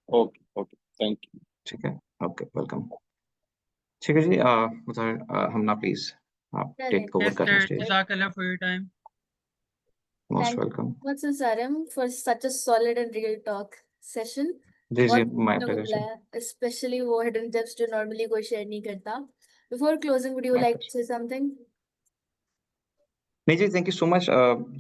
Okay, okay, thank you. ठीक है, ओके, वेलकम। ठीक है जी, हमना प्लीज आप टेक ओवर Yes, करें sir. Stage. Jazakallah for your time. Most Thank you welcome. so much, Sir Sarim, for such a solid and real talk session. जी जी, बहुत माय अच्छा प्लेजर जी, बुलाया, especially वो hidden tips जो normally कोई share नहीं करता. Before closing, would you my like pleasure. to say something? नहीं जी, थैंक यू सो मच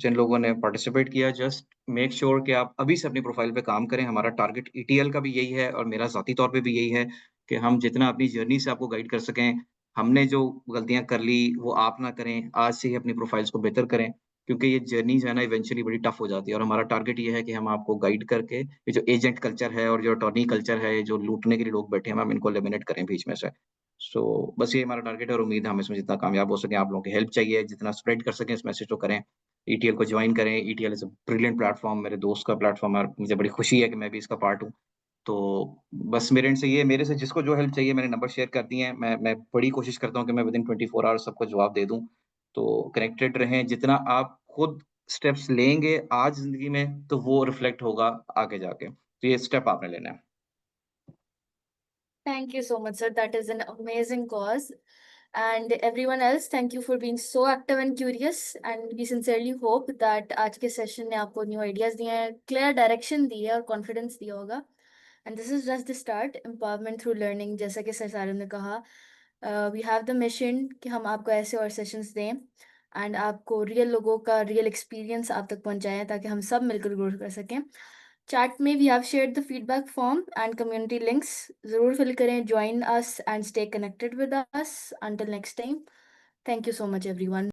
जिन लोगों ने पार्टिसिपेट किया। जस्ट मेक श्योर कि आप अभी से अपनी प्रोफाइल पे काम करें। हमारा टारगेट ईटीएल का भी यही है और मेरा ज़ाती तौर पे भी यही है कि हम जितना अपनी जर्नी से आपको गाइड कर सकें। हमने जो गलतियाँ कर ली वो आप ना करें, आज से ही अपनी प्रोफाइल्स को बेहतर करें, क्योंकि ये जर्नी जो है ना इवेंचुअली बड़ी टफ हो जाती है। और हमारा टारगेट ये है कि हम आपको गाइड करके ये जो एजेंट कल्चर है और जो अटॉर्नी कल्चर है, जो लूटने के लिए लोग बैठे हैं, हम इनको एलिमिनेट करें बीच में से। सो बस ये हमारा टारगेट है और उम्मीद है हम इसमें जितना कामयाब हो सकें। आप लोगों की हेल्प चाहिए, जितना स्प्रेड कर सकें इस मैसेज को करें। ईटीएल को ज्वाइन करें, ETL is a brilliant platform, मेरे दोस्त का प्लेटफ़ॉर्म है और मुझे बड़ी खुशी है कि मैं भी इसका पार्ट हूँ। तो बस मेरे एंड से ये, मेरे से जिसको जो हेल्प चाहिए मैंने नंबर शेयर कर दिए हैं। मैं बड़ी कोशिश करता हूँ कि मैं विदिन 24 आवर्स सबको जवाब दे दूँ। तो कनेक्टेड रहें, जितना आप खुद स्टेप्स लेंगे आज ज़िंदगी में, तो वो रिफ्लेक्ट होगा आगे जाके। तो ये स्टेप आपने लेना है। Thank you so much, sir. That is an amazing cause. And everyone else, thank you for being so active and curious. And we sincerely hope that आज के session ने आपको new ideas दिए हैं, clear direction दी है और confidence दिया होगा. And this is just the start. Empowerment through learning, जैसा कि सर सारिम ने कहा, we have the mission कि हम आपको ऐसे और sessions दें and आपको real लोगों का real experience आप तक पहुंचाएं ताकि हम सब मिलकर ग्रो कर सकें. चैट में we have shared the feedback form and community links, जरूर फिल करें, join us and stay connected with us. Until next time, thank you so much everyone.